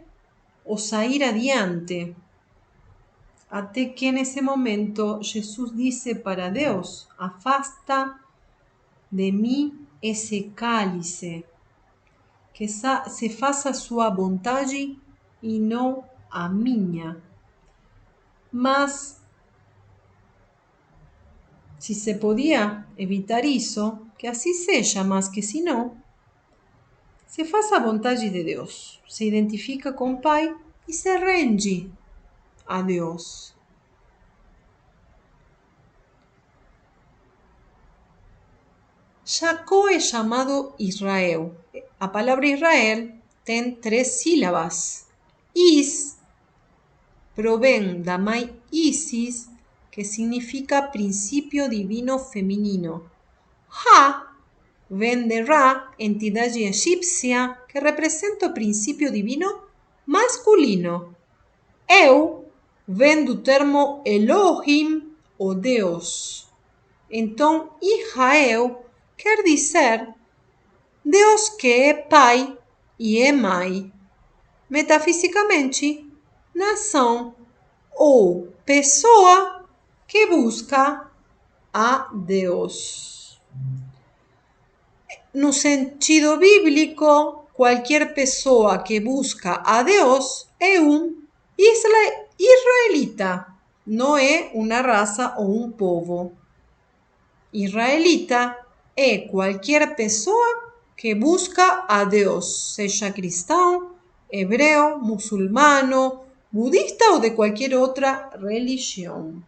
ou sair adiante. Até que nesse momento Jesus disse para Deus: afasta de mim esse cálice, que se faça a sua vontade e não a minha. Mas, se se podia evitar isso, que assim seja, mas que se não, se faça a vontade de Deus, se identifica com o Pai e se rende a Deus. Jacó é chamado Israel. A palavra Israel tem 3 sílabas. Is provém da mãe Isis, que significa princípio divino feminino. Ra vem de Ra, entidade egípcia, que representa o princípio divino masculino. Eu vem do termo Elohim, o Deus. Então, Israel quer dizer Deus que é pai e é mãe. Metafisicamente, nação ou pessoa que busca a Deus. No sentido bíblico, qualquer pessoa que busca a Deus é israelita, não é uma raça ou um povo. Israelita é qualquer pessoa que busca a Deus, seja cristão, hebreu, muçulmano, budista ou de qualquer outra religião.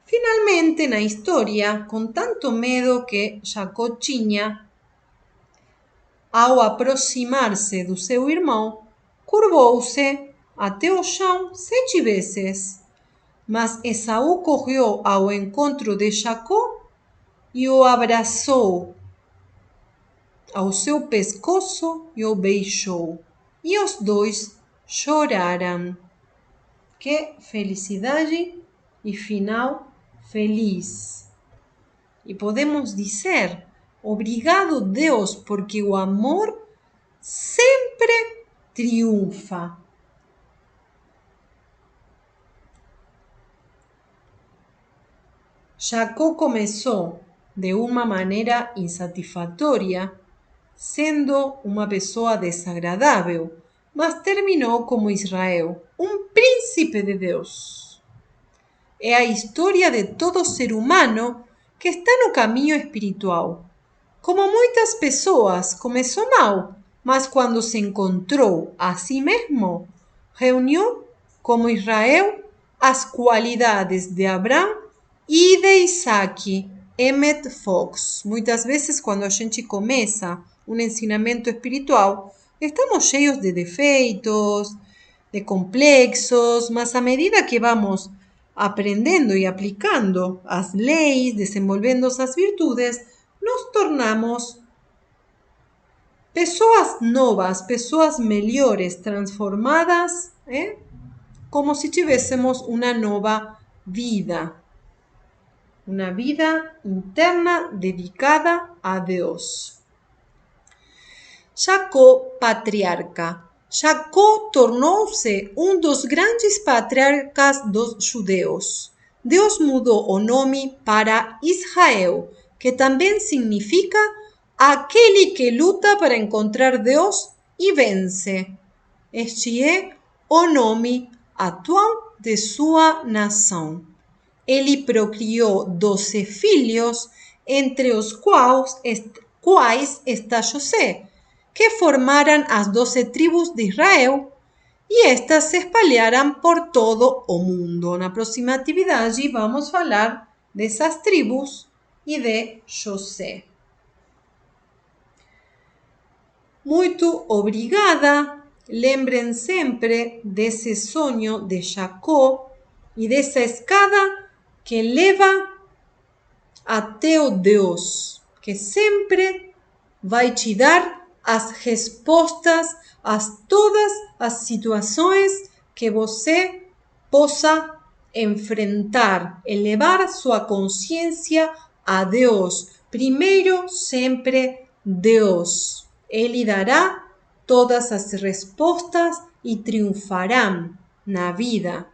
Finalmente, na história, com tanto medo que Jacó tinha, ao aproximar-se do seu irmão, curvou-se até o chão 7 vezes. Mas Esaú correu ao encontro de Jacó e o abraçou ao seu pescoço e o beijou. E os dois choraram. Que felicidade e final feliz. E podemos dizer: obrigado, Deus, porque o amor sempre triunfa. Jacó começou de uma maneira insatisfatória, sendo uma pessoa desagradável, mas terminou como Israel, um príncipe de Deus. É a história de todo ser humano que está no caminho espiritual. Como muitas pessoas, começou mal, mas quando se encontrou a si mesmo, reuniu, como Israel, as qualidades de Abraão e de Isaac. Emmett Fox. Muitas vezes, quando a gente começa um ensinamento espiritual, estamos cheios de defeitos, de complexos, mas à medida que vamos aprendendo e aplicando as leis, desenvolvendo as virtudes, nos tornamos pessoas novas, pessoas melhores, transformadas, como si tivéssemos una nueva vida. Una vida interna dedicada a Deus. Jacó, patriarca. Jacó tornou-se dos grandes patriarcas dos judeus. Deus mudou o nome para Israel, que também significa aquele que luta para encontrar Deus e vence. Este é o nome atual de sua nação. Ele procriou 12 filhos, entre os quais está José, que formaram as 12 tribos de Israel, e estas se espalharam por todo o mundo. Na próxima atividade vamos falar dessas tribos e de José. Muito obrigada, Lembrem sempre desse sonho de Jacó e dessa escada que leva até o Deus, que sempre vai te dar as respostas a todas as situações que você possa enfrentar, elevar sua consciência a Deus. Primeiro, sempre Deus. Ele dará todas as respostas e triunfarão na vida.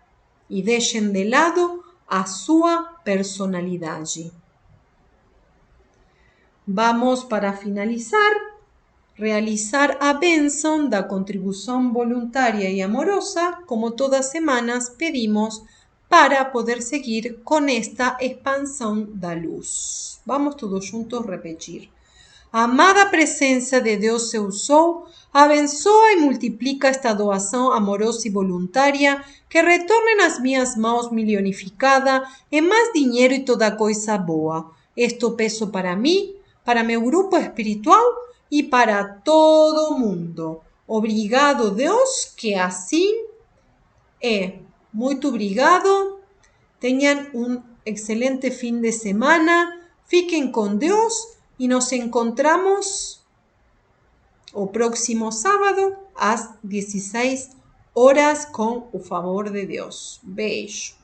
E deixem de lado a sua personalidade. Vamos, para finalizar, realizar a bênção da contribuição voluntária e amorosa, como todas as semanas pedimos, para poder seguir com esta expansão da luz. Vamos todos juntos repetir. Amada presença de Deus eu sou, abençoa e multiplica esta doação amorosa e voluntária, que retorne nas minhas mãos milionificada em mais dinheiro e toda coisa boa. Esto peço para mim, para meu grupo espiritual e para todo mundo. Obrigado, Deus, que assim é. Muito obrigado. Tenham um excelente fim de semana. Fiquem com Deus e nos encontramos o próximo sábado às 16 horas com o favor de Deus. Beijo.